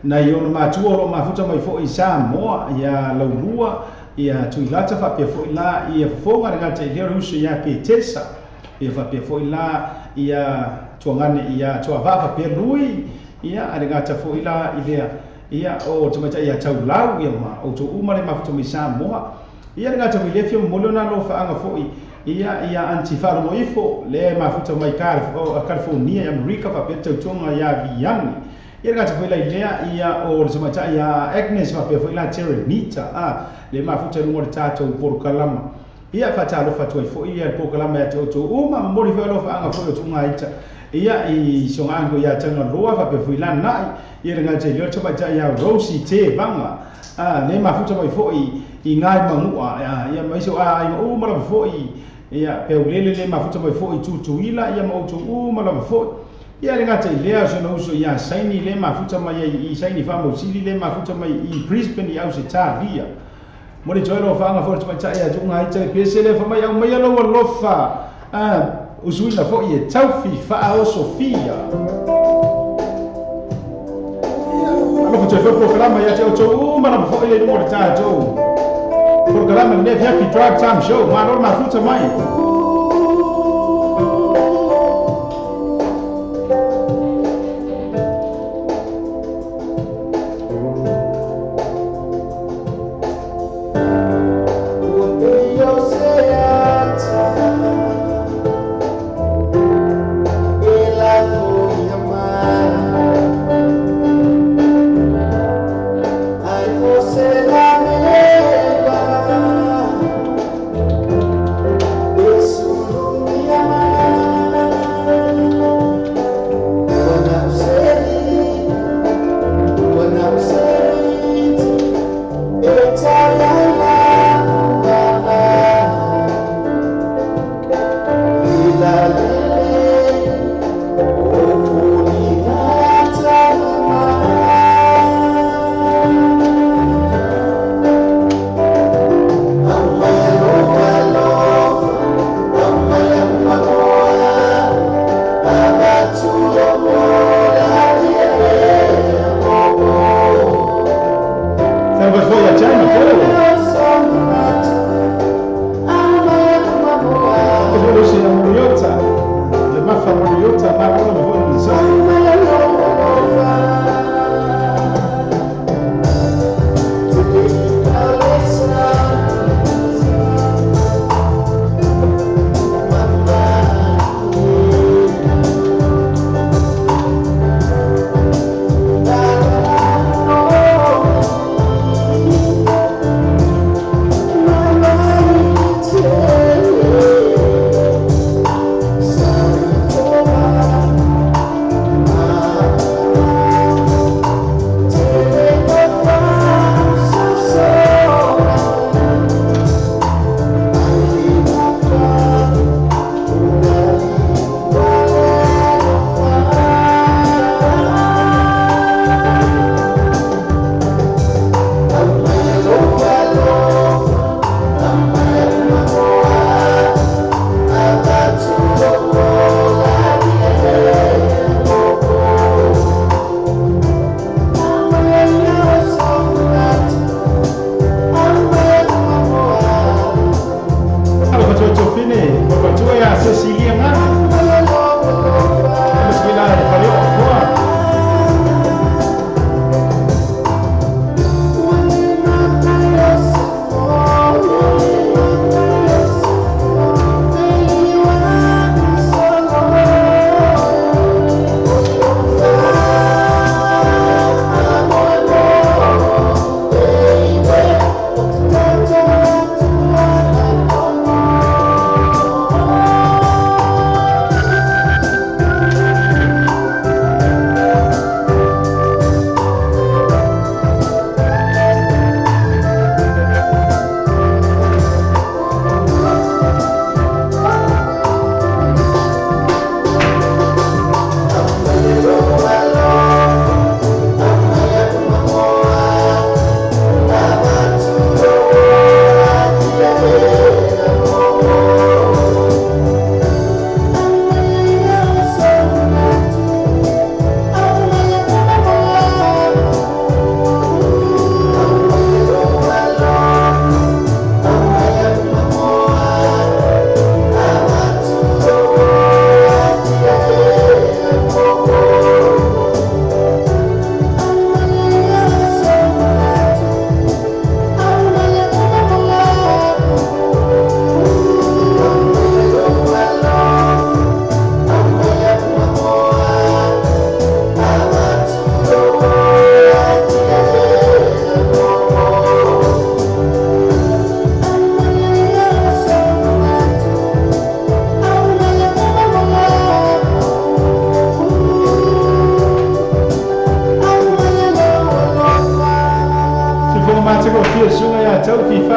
na yona matua lo mafuta mai fo I Samoa ia laulua ia tuilata fa pe fo la ia fo ngara ngata ia rusu ia pe tesa ia fa pe fo la ia tuangane ia tua va pe lui ia ada ngata fo la idea ia o tuma ia tau lau ia ma o to uma le mafuta mi Samoa ia ngata mi le fio molona lo fa anga fo ia antifaro mo ifo le mafuta mai California ia America fa pe tonga ia viani ia ngata fo idea ia o tuma ia Agnes fa pe fo la Terenita le mafuta lungo le tatou porokalama ia fatalo fatoi fo ia porokalama ia to uma mori fa lo fa anga fo tunga ita ia I songango ia tanga loa fa pe fo la nai ia ngata le tuma ia Rosie te banga le mafuta mai fo I ngai mangua ia mai so ai uma la fo ia pe ulele le mafuta mai fo tutuila ia mo to uma la fo ia le ngata lea so no so ia saini le mafuta mai I saini fa mo sili le mafuta mai I Brisbane I Australia mo le joino fa nga fo tuma ia tunga ita pesele fa mai au mai lo lofa usuina fo ia taufi fa o Sofia alo fo tefo programa ia te o uma na fo ile mo le tatou programa le happy drive time show ma lo mafuta mai This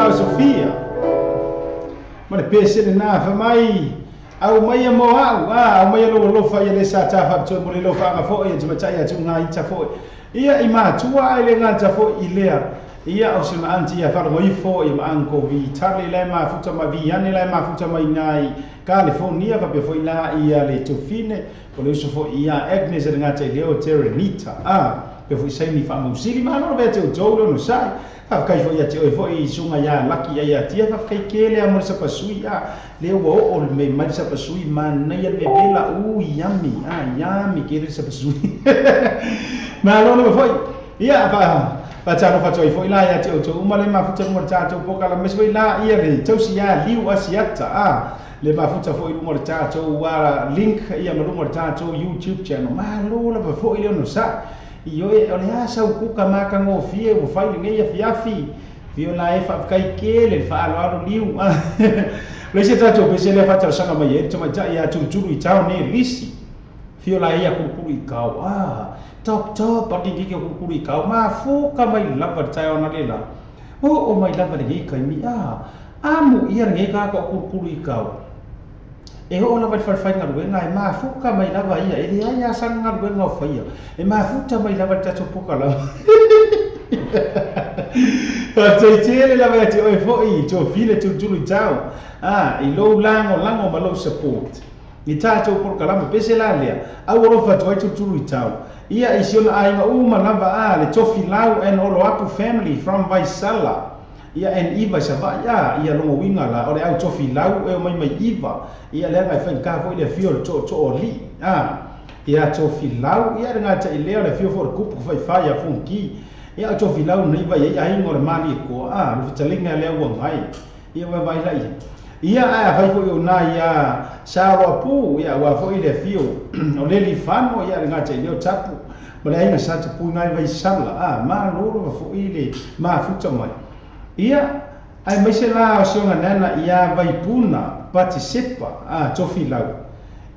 tau Sofia. Ma le pese na fa mai au mai mo au mai lo fa ia le sa ta fa tu mo le lo fa nga fo ia tuma tai atu nga ita fo ia i ma tua ile nga ta fo ilea ia o se ma anti ia fa lo i fo i ma anko vi tale le ma futa ma vi ane le ma futa mai ngai California fa pe fo ila ia le tu fine o le so fo ia Agnes nga te leo Terenita pe fo sai ni fa mo sili ma no ve te o tolo no sai fa kai fo ia te o fo i sunga ia laki ia tia fa kai kele a mo sa pasui le o me mai sa pasui ma na ia me bela yami kele sa pasui ma lo no fo ia pa tano fa toi fo ila ia te o to uma le ma futa mo tato poka la mesoi la ia le tausi ia liu asiata le ma futa fo i mo tato wa link ia mo tato YouTube channel ma lo la fo ile no sa io e ole asa ku ka maka ngo fie o fai le ia fiafi vio la e fa kai kele fa alo liu le se tato pe se le fa tau sanga mai e toma ja ia tu i tau ne lisi vio la ia ku i kau top pati ki ku i kau ma fu ka mai lava tai ona lela o mai lava le kai mi amu ia nge ka ku i kau e o la vai fai nga ruenga e ma fu ka mai lava ia e ia sang nga ruenga o fai e ma fu ta mai lava tato poka la te tele la vai te o fo i to file tu i tau i lo lango ma lo support i tato poka la pese la lea au ro fa to i tau ia isiona ai nga uma lava le tofi lau and all apu family from Vaisala ia en iva sava ia longo winga la ore au tofi lau e mai iva ia le ngai fai ka foi le fio to oli ia tofi lau ia nga ta ile le fio for kupu fai funki ia tofi lau nei vai ia ngor mali ko lu fitalinga le wa ngai ia vai lai ia fai foi ona ia sawa pu ia wa foi le fio o le lifano ia nga ta ile tapu mala ina sa tapu ngai vai sala ma lo foi ile ma futa mai ia ai mai se la o songa nana ia vai puna participa tofi lau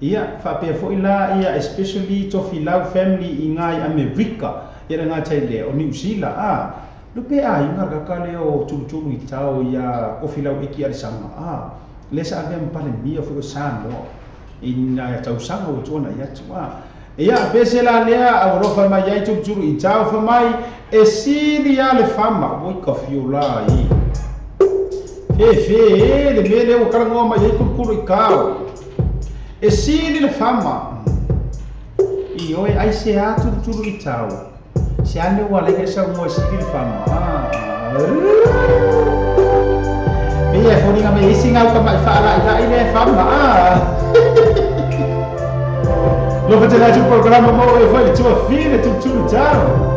ia fa pe fo ila ia especially tofi lau family ingai America ia nga tai le o New Zealand lu pe inga ka le o tulu i tau ia kofi lau iki al sama le sa ave pale mia fo sa mo in tau sanga o tona ia tua ia pe se la lea a ro fa mai ai tulu i tau fa mai e sili ale fama voi kafiola fe le mele o karango mai ai kuru i kau e sili le fama i oi ai se atu tulu i tau se ane wale ke sa mo sili le fama e foni nga me isi nga ka mai fa la ile fama lo fate la tu programa mo e foi tua fine tu tau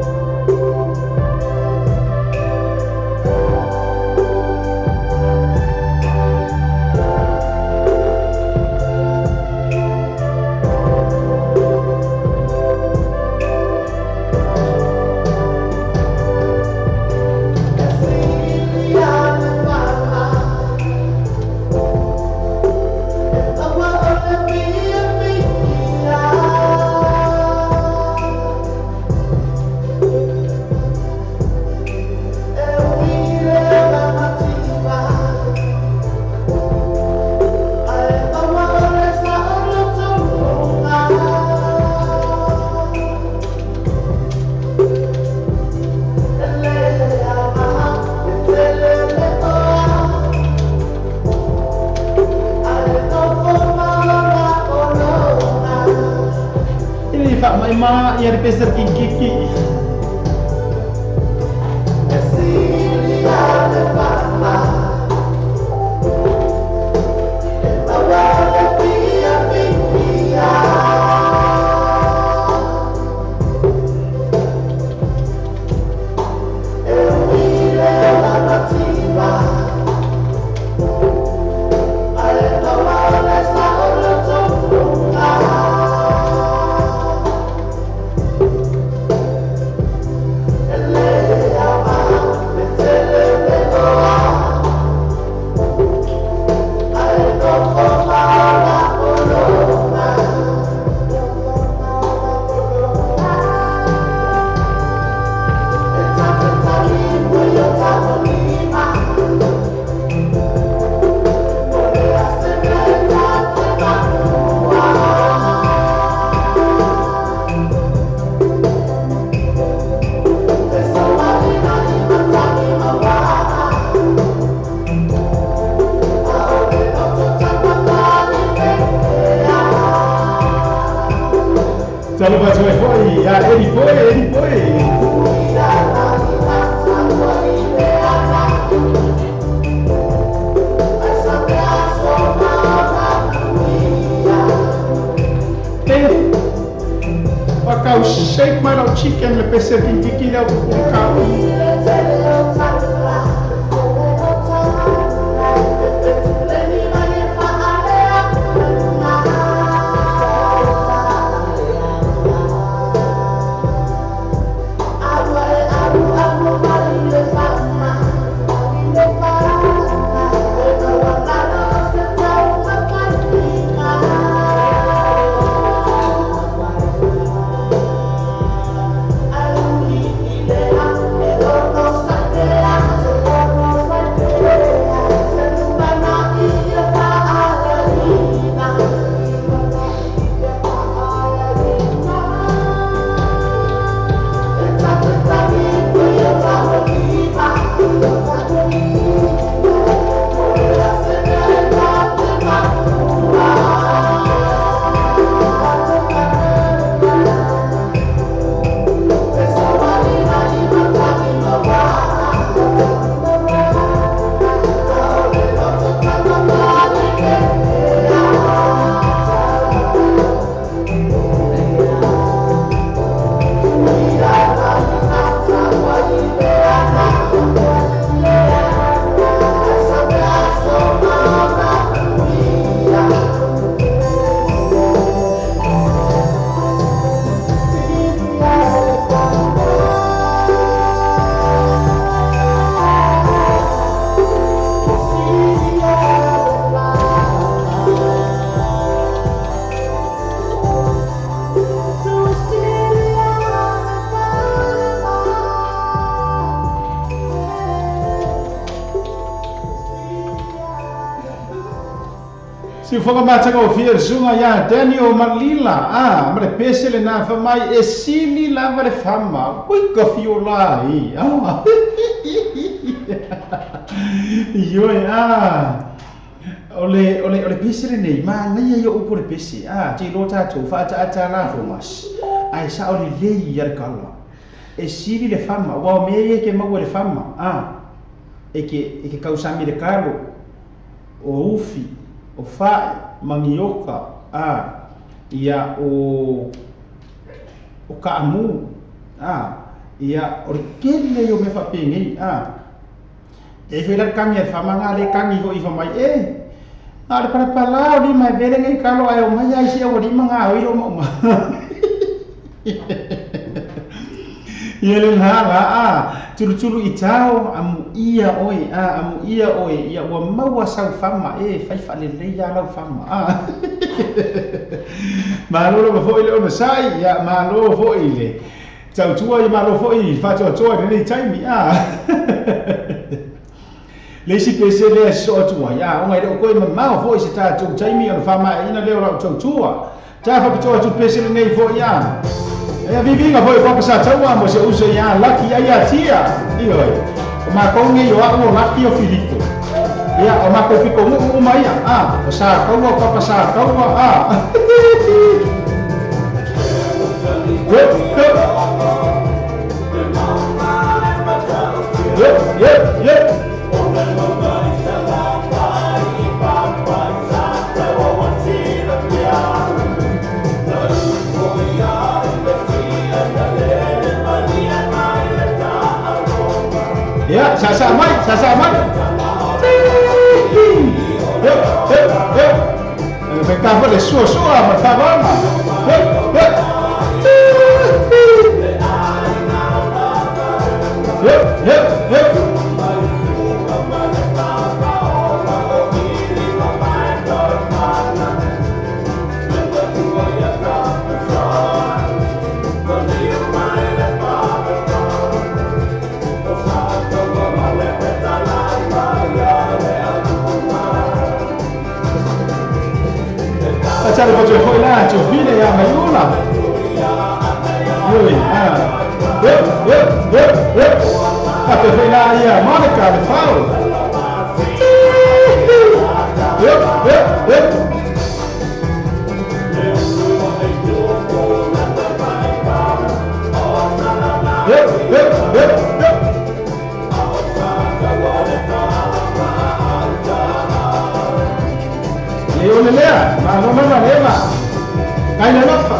ia pesa kiki Ya, Eddie Boy. Kau shake my little chicken le pese tiki dah kau. Si whakamata o fia sunga ya Daniel Malila mare pesele na whamai e sili lava le whama kuika fiola i ioi ole pesele nei ma ngai yo upo le pese ti lo tatou ata la fomas ai sa ole lei yar kala e sili le whama wa me ke mau le whama e ke kausami le karo o ufi o fai mangioka ia o kaamu ia o kele yo me fa pengi e fela kangi e famanga le kangi go i fa mai ale para pala o di mai bele ngai kalo ai o mai ai sia o di manga o iro mo Yele hala tulu itao amu ia oi ia wa maua sau fama fai fale le ya lau fama malo lo fo ile o sai ya malo fo ile tau tua i malo fo i fa to ni taimi le si pese le so tua ya o ngai ko i ma fo i se ta tu taimi o fama ina le o tau tua ta fa tu pese le nei fo ya vivinga foi kwa sa tawa mo se uso ya laki ya tia io ma ko ngi yo o laki o filito ya o ma ko fiko mu mai o sa ko ko pasa ko yeah Ya, sasa mai. Ficava le sua, ma tava ma. Cara para foi lá, teu filho é a maiula. Oi, até foi lá e a Mônica de Paulo. lea, ma leva. Kai le lofa.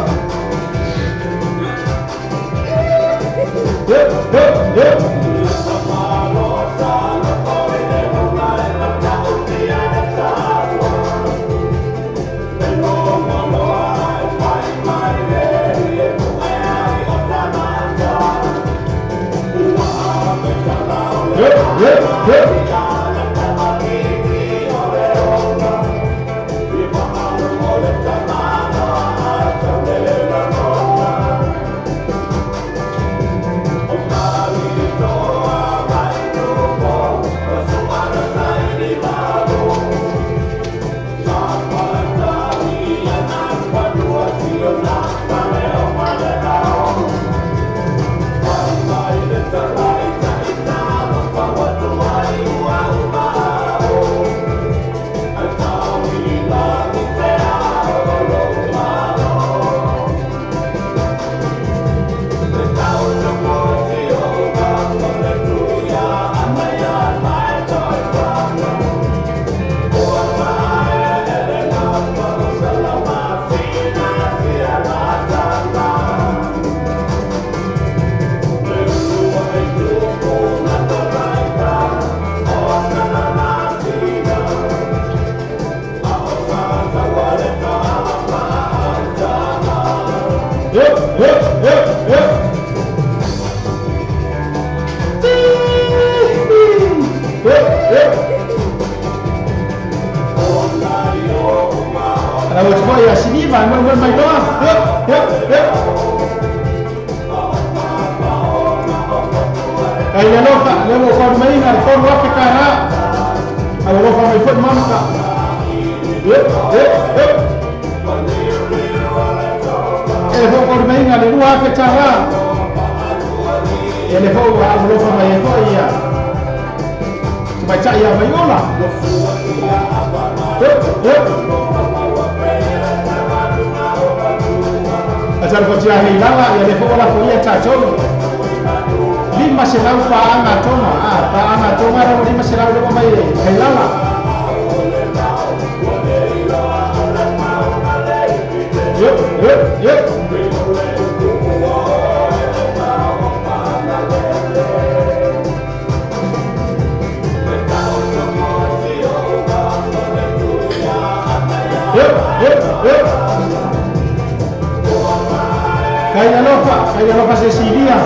Kaya Cecilia.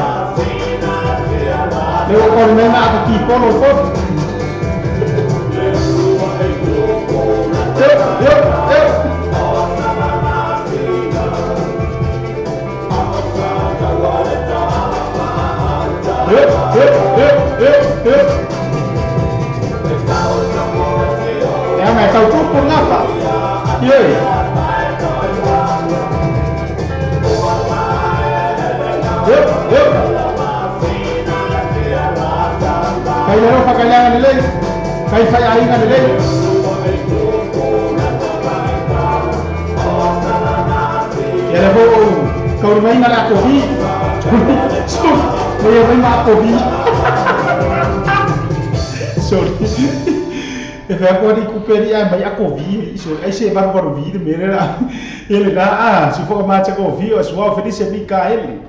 Leo con mena aquí polo pot. Ya me tahu pun ngapa? Ye. Kaya ro kailangan nila. Kaya aing nga nila. Kaya po kau main na ako di. So, kaya main na ako di. Sorry. Kaya ako di kuperia mai ako vi. So, ai se barbaro vi de merera. Ele da se for ma cha ko vi o so feliz se bica ele.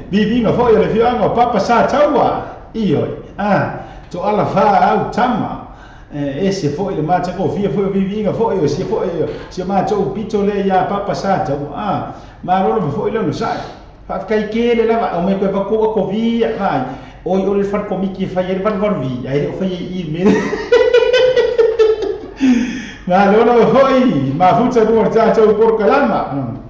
Vivi nga fo ele vi nga papa sa tawa. Io. To ala fa au tama ese foi le mata ko fia foi vivinga foi o se foi se mata o pito le ya papa sata ma lo foi lo sai fa kai ke le la o me ko va ko via vai o le far ko mi ki fa yer van var vi ai o fa i me ma lo foi ma futa do ta to por kalama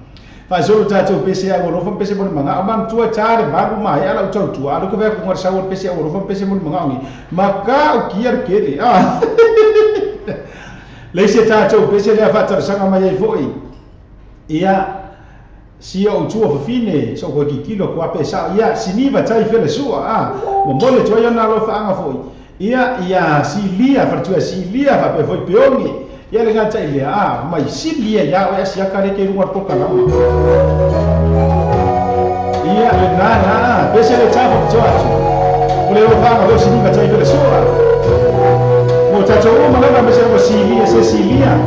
fa solo ta to pese a lo fa pese bon manga man tua tare bagu mai ala to tua lo ko va ko sa wor pese a lo fa pese bon manga ngi maka o kier kere le se ta to pese le fa tar sanga mai foi ia si o tua fa fine so ko ki kilo ko pesa ia sini va tai fele sua mo mole to yo na lo fa anga foi ia si lia fa tua si lia fa pe foi peongi ia le ngata ile mai silia ya o sia kare ke ruar po kana ia na pese le tapa choacho ole o fama lo sini ka tai pele soa mo tacho o mana ba pese o silia se silia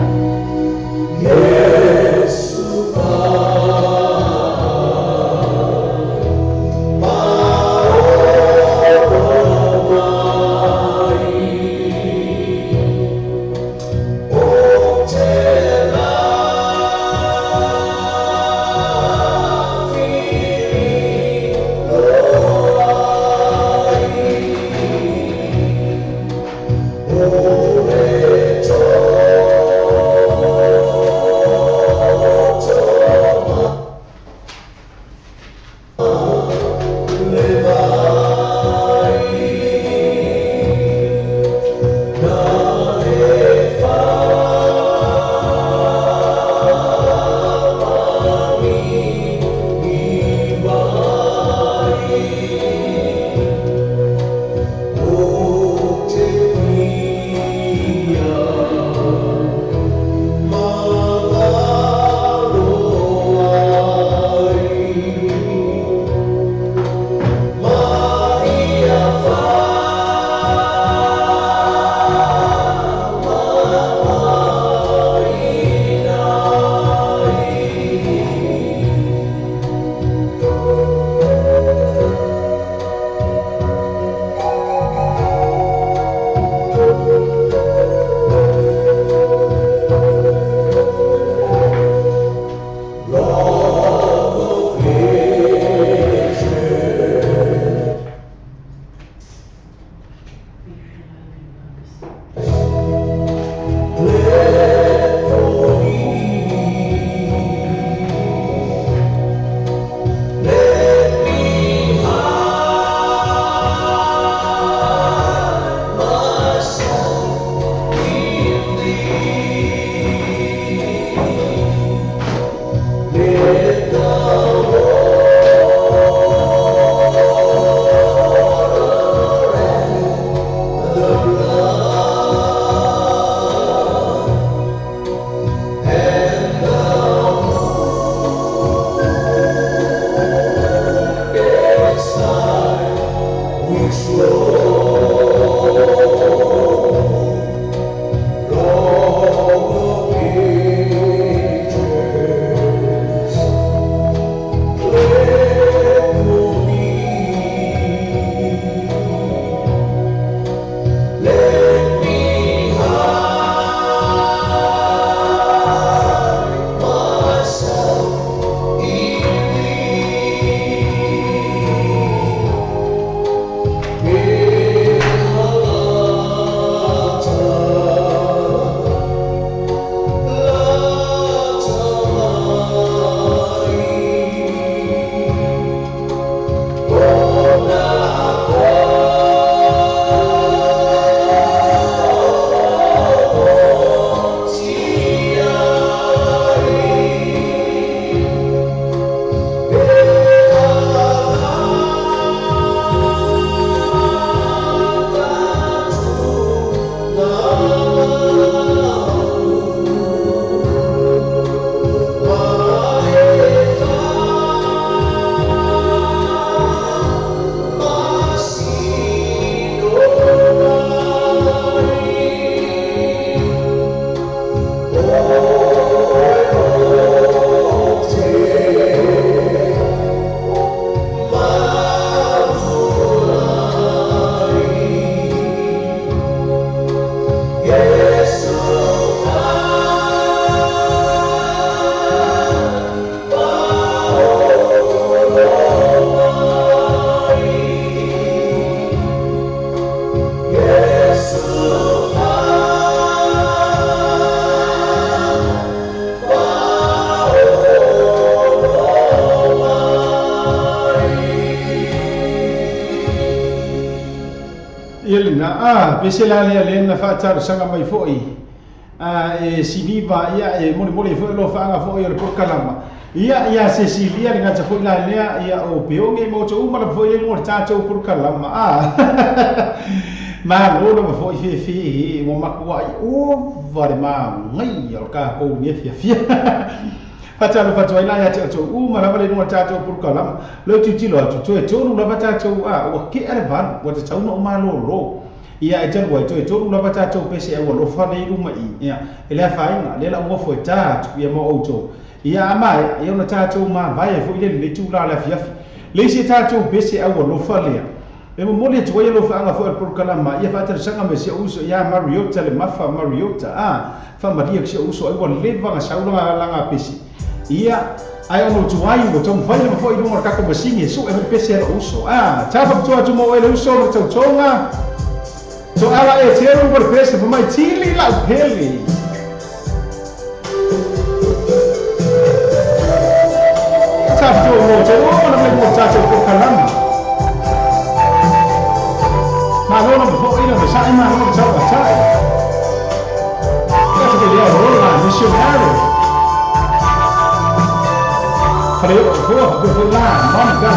Yelena pesela le na fatar sanga mai foi e siniva ia e moni foi lo fanga foi le kalama ia Cecilia nga ta foi la lea ia o peonge mo to uma foi le mo tata o por kalama ma lo no foi fi mo makua o vale ma ngai al ka ko ni fia Patalo fatwa ina ya to uma la vale no tata o por kalama lo titilo to to no la tata o ke ervan o te tau no ma lo ia e talu ai toi tolu lava tatou pese au alofa nei luma i ia e le afaiga le la uofo e tatu ia mo outou ia amae e ona tatou mavae e foʻi lele nei tula le afiafi leisi e tatou pese au alofa lea e momoli atu ai alofaaga foʻi le polokalama ia faatalisaga me sia uso ia mariota le mafa mariota faamalia sia uso ai ua levaga saulagalaga pese ia ai ono tuai o tomu fai le foʻi luga le kako masini e suʻe le pese ala uso tafapitoa atu mo ai le uso le tautoga so ala e teru por peste por mai tili la pele tap to mo te o na me mo tato ko kalama ma no no po ina sa ima no sa ba sai ya te le rola missionario pare ko la mon ga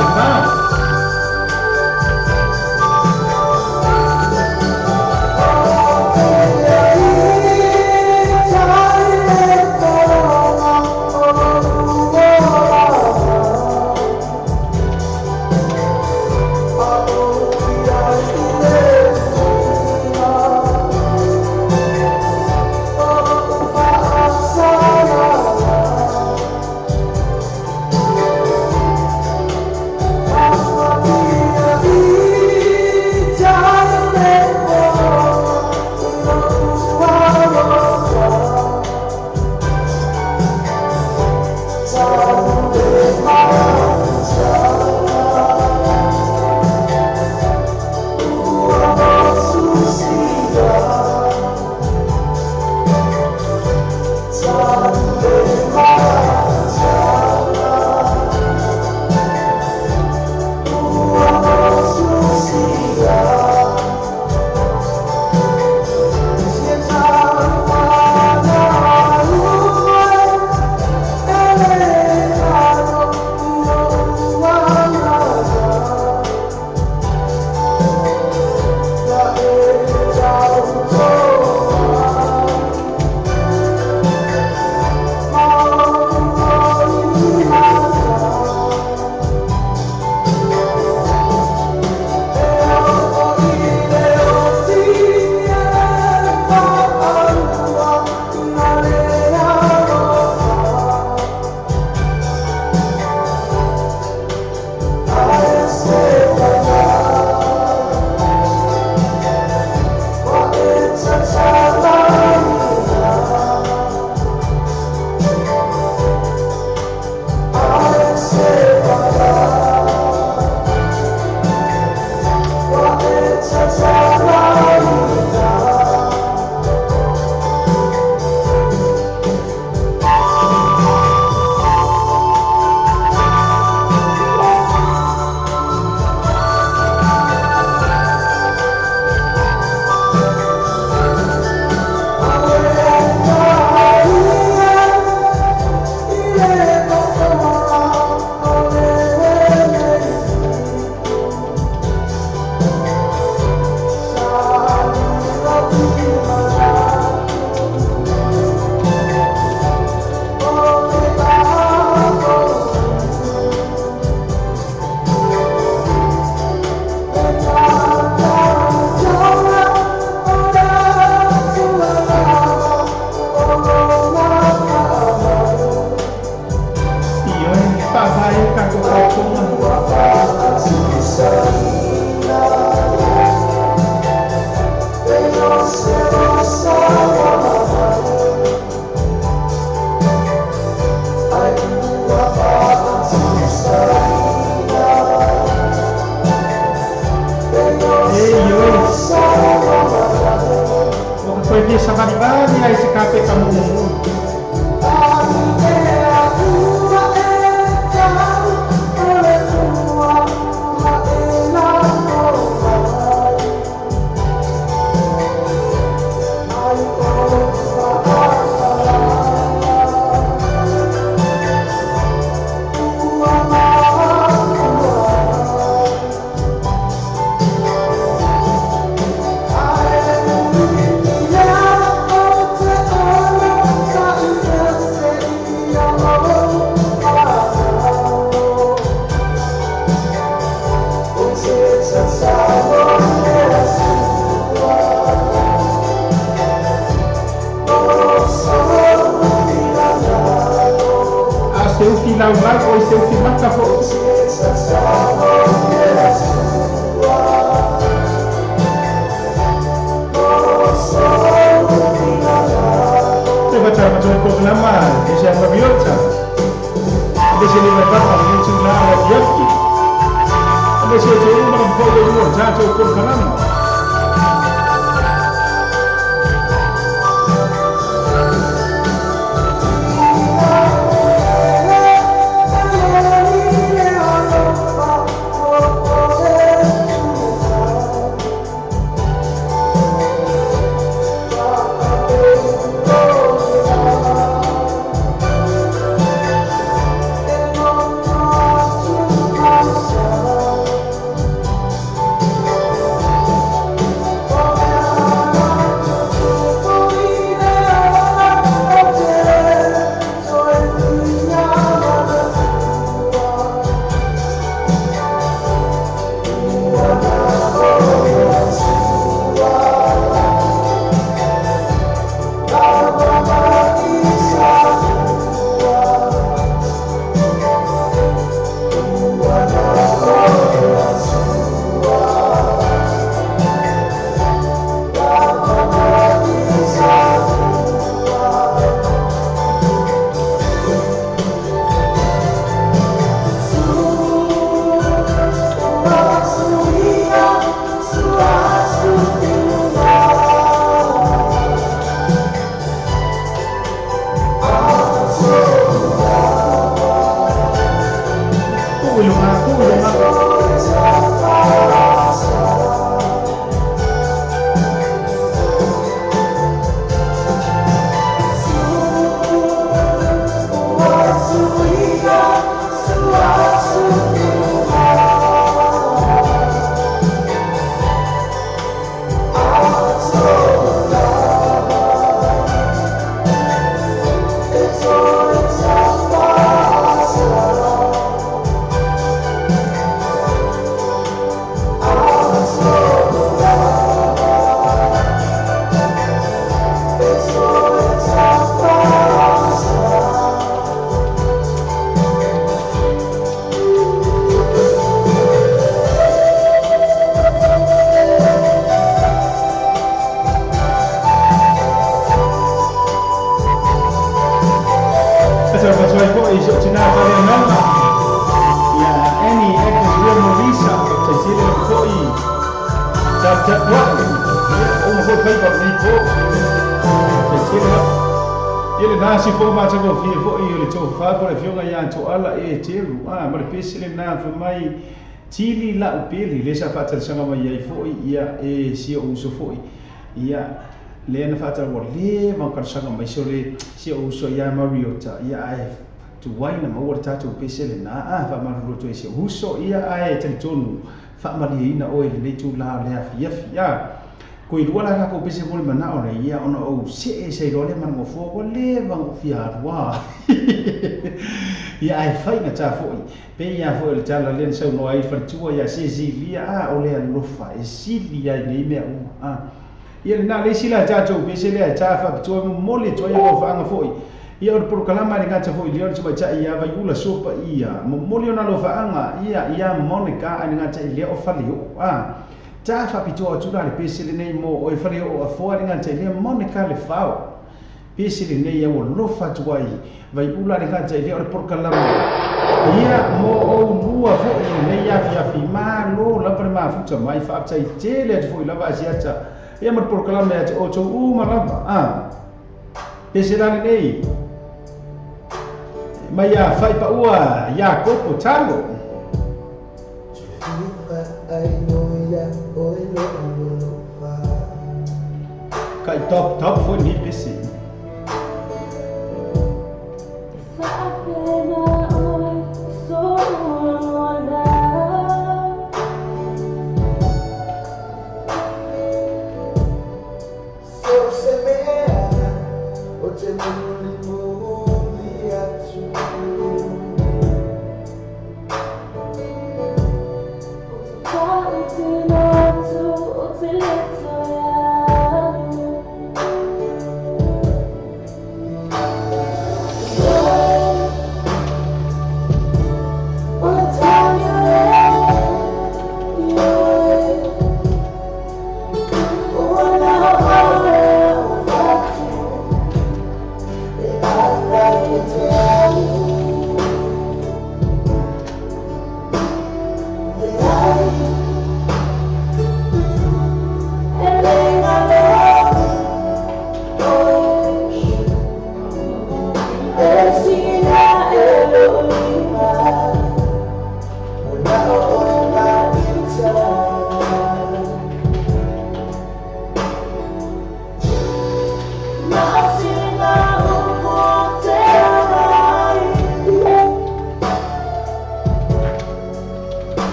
lau lau o se uti mata fo. Te baca macam programa, ke siapa biota. Ada sini berapa yang sudah ada yakti. Ada sini tu orang boleh dulu jatuh programa. Ele nasce formato com filho, foi ele to fa por fionga ya to ala e telu mar pesile na fa mai tili la peli le sa fatal sanga mai ai foi ia e si o so foi ia le na fatal wo le ma kar sanga mai so le si o so ya mariota ia ai tu wai na mo ta to pesile na fa ma ro to si uso ia ai te tonu fa ma li ina o le tu la le afia fia ko i ruala ka ko pese mo mana ona ia ona o se lo le man mo fo ko le bang fia wa ia ai fai na ta foi pe ia foi le tala len so no ai fa tua ia se via o le no fa e via nei me ia na le sila ta to pese le ta fa to mo le to ia ko fa nga foi ia o por kalama ni ngata foi le so cha ia va yula sopa ia mo le ona lo fa anga ia monica ani ngata ile o fa le ta fa pito tula le pesile nei mo o fare o afo ringa te le monica le fao pesile nei o lo fa tuai vai ula ringa te le o por kalama ia mo o lua fo nei ya fi ma lo la per ma futa mai fa tai te le fo la va siata ia mo por kalama te o to ma lava pesile nei mai ya fai pa ua ya kopo talo Kai top foi ni PC.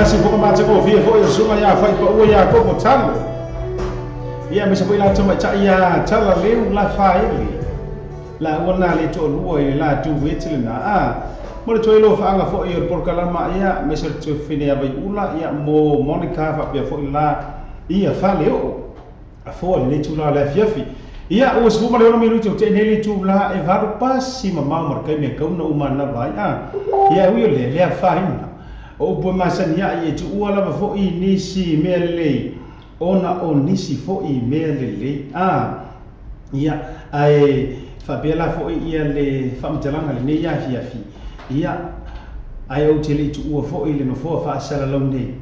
nasi bukan macam via sungai ya fai pa uya ko mo tan ya misa poi la toma cha ya chala leu la fai la wona le to luo la tu wetle na mo to lo fa nga fo ir por kala ma ya misa to fine ya vai ula ya mo monica fa pe fo la ia fa leo a fo le tu la fiafi ia o se mo le no minuto te neli tu la e varu passi ma mar kai me kauna umana vai ia ui le fa ina o po masania e tu uala fo I nisi mele ona o nisi fo I mele ia ai fa bela fo ia le famtelanga le ne ya fi ia ai o tele tu u fo ile no fo fa sala londe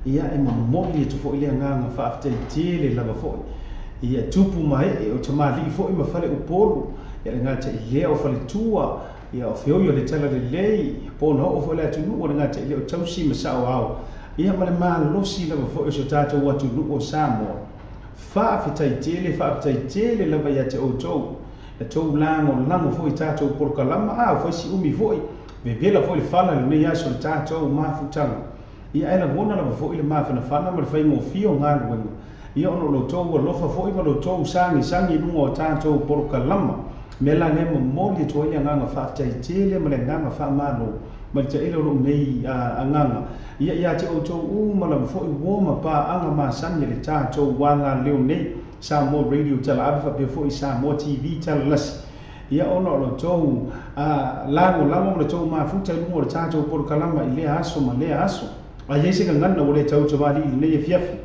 ia e mo moli tu fo ile nga fa after tele la fo ia tupu mai e o tamali fo I ma fale u polo ia nga te ile o fale tua ia o feo yo le tala le lei po no o fole atu nu o nga te le o tausi masao au ia male ma losi la fo so tato watu nu o samo fa fitai tele la va ya te o to le to lango fo tato por kalama fo si umi fo be vela fo le fala le ya so tato ma futanga ia ela bona la fo ile ma fana ma fai mo fio nga lo ia ono lo to lo fa fo I ma lo to sangi nu o tato por kalama mela ne mo moli to ia nga fa tai tele mele nga fa malo ma te ile ro nei anga ia te o to u mala fo I woma pa anga ma sangi le tato wanga leo nei sa mo radio tala afa pe fo I sa mo TV tala las ia ono lo to lango mo to ma futa mo tato por kalama ile aso ma le aso a yese ka ngana o le tau to vali ile fiafi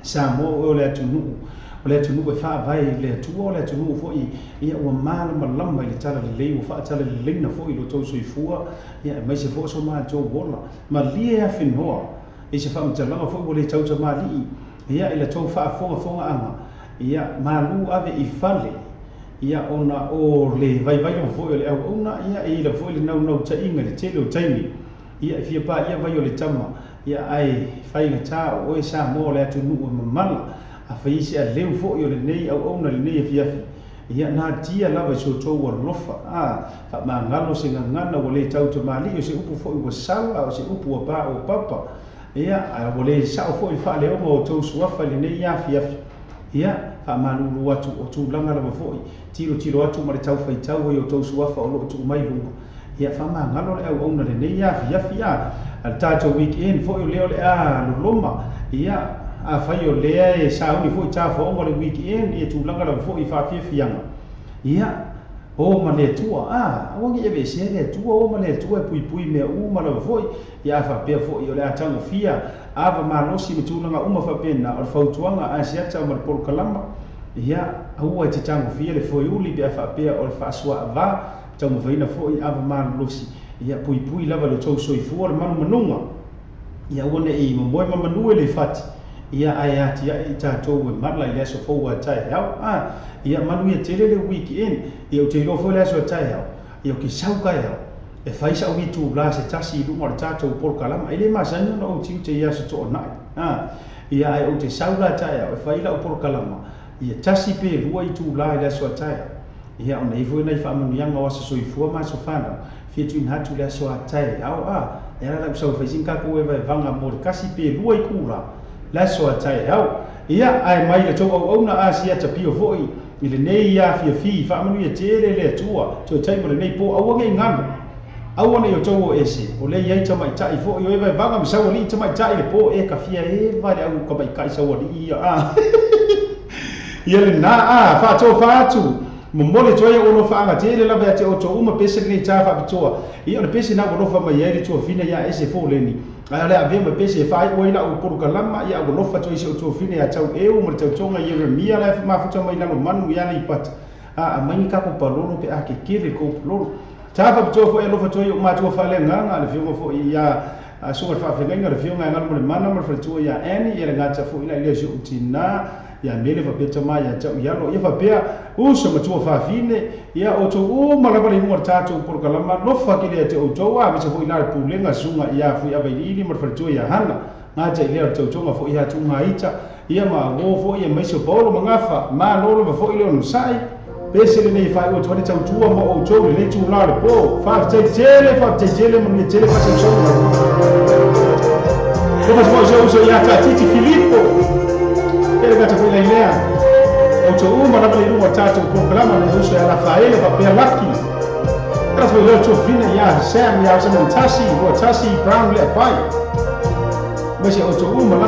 sa mo o le tunu ole tunu e fa vai le tu ole tunu fo ia o mal malama le tala le lei o fa tala le lina fo I lo to so ifua ia mai se fo so ma to bola ma lia ya finoa e se fa mtala fo le tau to mali ia ila tau whaafonga anga ia malu ave I whale ia ona o le vai o foi le au ona ia I la foi le nau ta inga le tele o taimi ia fia pa ia vai o le tama ia ai whai nga tā o e sa mo le atu nu o mamala a whai se a leu foi o le nei au ona le nei fia ia na tia lava so tō wa lofa wha ma ngalo se ngana o le tau te mali o se upu foi o sala o se upu o pa o papa ia o le sao foi wha le o tō suafa le nei ia fia ia fa malulu atu o tu langa lava foi tiro atu ma le tau fai tau o tau suafa o lo tu mai lunga ia fa ma ngalo le au ona le nei ia fia al tato weekend foi o leo le loma ia a fai o lea e sauni foi ta fo o le weekend e tu langa lava foi fa fianga ia o ma le tua o ngi ebe se le tua o ma le tua pui me u ma lava foi ia fa pe foi o le atanga fia ava malosi me tulanga uma fa pena o fautuanga a siata o por kalama ia au te tango fia le foi uli be fa pe o fa swa va tango vaina foi ava malosi ia pui lava le tau soifua le manunga ia one I mo manu le fati ia ai ati ai tatou e mala I le so fo wa tai au ia manu ia tele le weekend ia o te lo fo le so tai au ia ki sau kai au e fai sa wi tu bla se tasi lu mo tatou por kalama ile ma sa no o tiu te ia so to na ia ai o te sau la tai au e fai la por kalama ia tasi pe rua I tu bla le so tai ia ona I foi nei fa manu yanga wa so ifua ma so fana fia tu hatu le so tai au era la so fa sinka ko e vai vanga mo kasi pe rua I kura la so tai au ia ai mai le to o na asia ta pio foi ile nei ia fia fa manu ia tele le tua to tai mo le nei po au ngai ngam au ona yo to ese o le ia ta mai tai fo yo e vai vanga mi sa li ta mai tai le po e ka fia e vai au ko mai kai sa o li ia ia le na fa tu mo mole toia o no fa anga tele la vete o to uma pese ni ta fa bitoa ia le pese na no fa mai ia to fina ia ese fo leni ala ave me pese fa o ila o por kalama ia o no fa to ise o to fina ia tau e o mo tau tonga Jeremia la fa ma futa mai na manu ia ni pat a mai ka ko palolo pe a ke kele ko palolo ta fa bitoa fo ia no fa to ia ma to fa le nganga le fio fo ia a so fa fa ngai le fio ngai ngal mo le mana mo fa to ia eni ia nga ta fo ila ile jo utina ia mele fa peta mai ia tau ia lo ia fa pea uso matua fa fine ia o to o malaba le mo tato por kalama no fa ki le te o to a me se foi la pulenga sunga ia fu ia vai mo fa to ia hana nga te le to tonga fo ia tu maita ia ma go fo ia mai so polo mangafa ma lolo fo ile no sai pese le nei fa o to le tau tua mo o to le tu la le po fa te tele mo ni tele fa te so come si usa ia ta titi Filippo ele gata foi lea o to uma na bale no tato programa na uso ya Rafael pa pe laki ela foi lá to fina ya Sam ya sama Tasi Brown le pai mas o to uma lá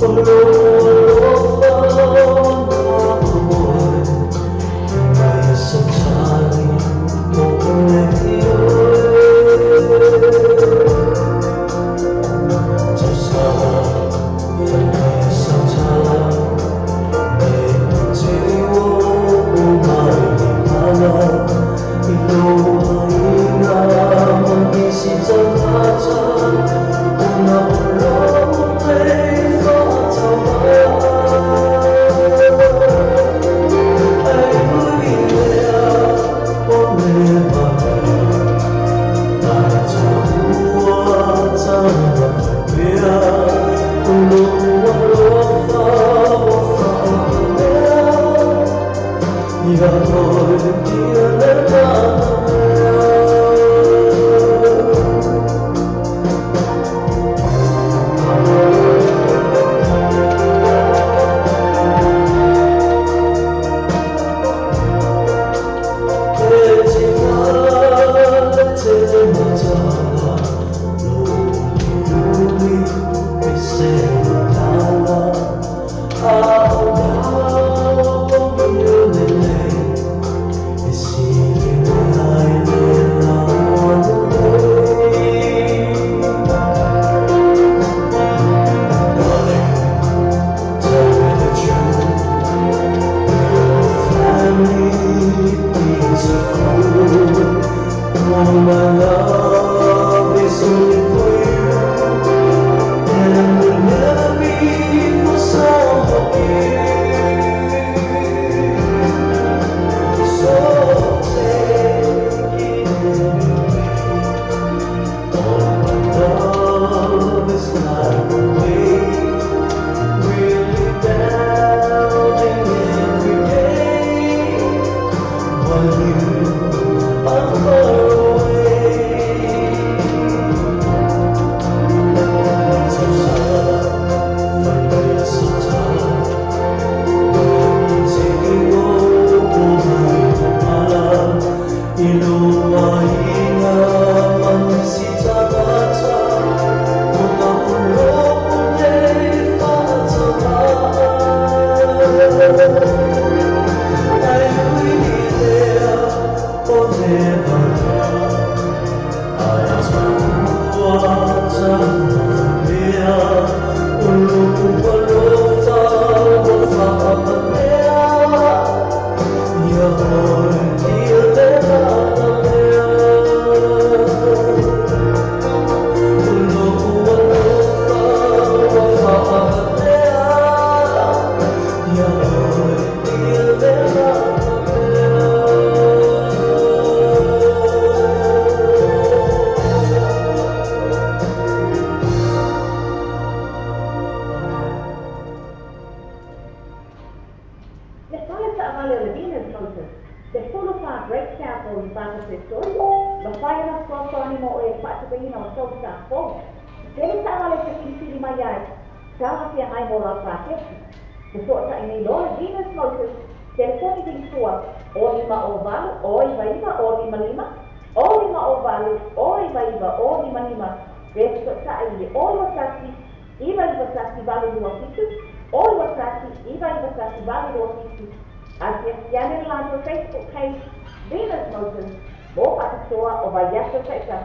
Oh, Facebook page, Venus Motors, more at the store or by Yasser Texas.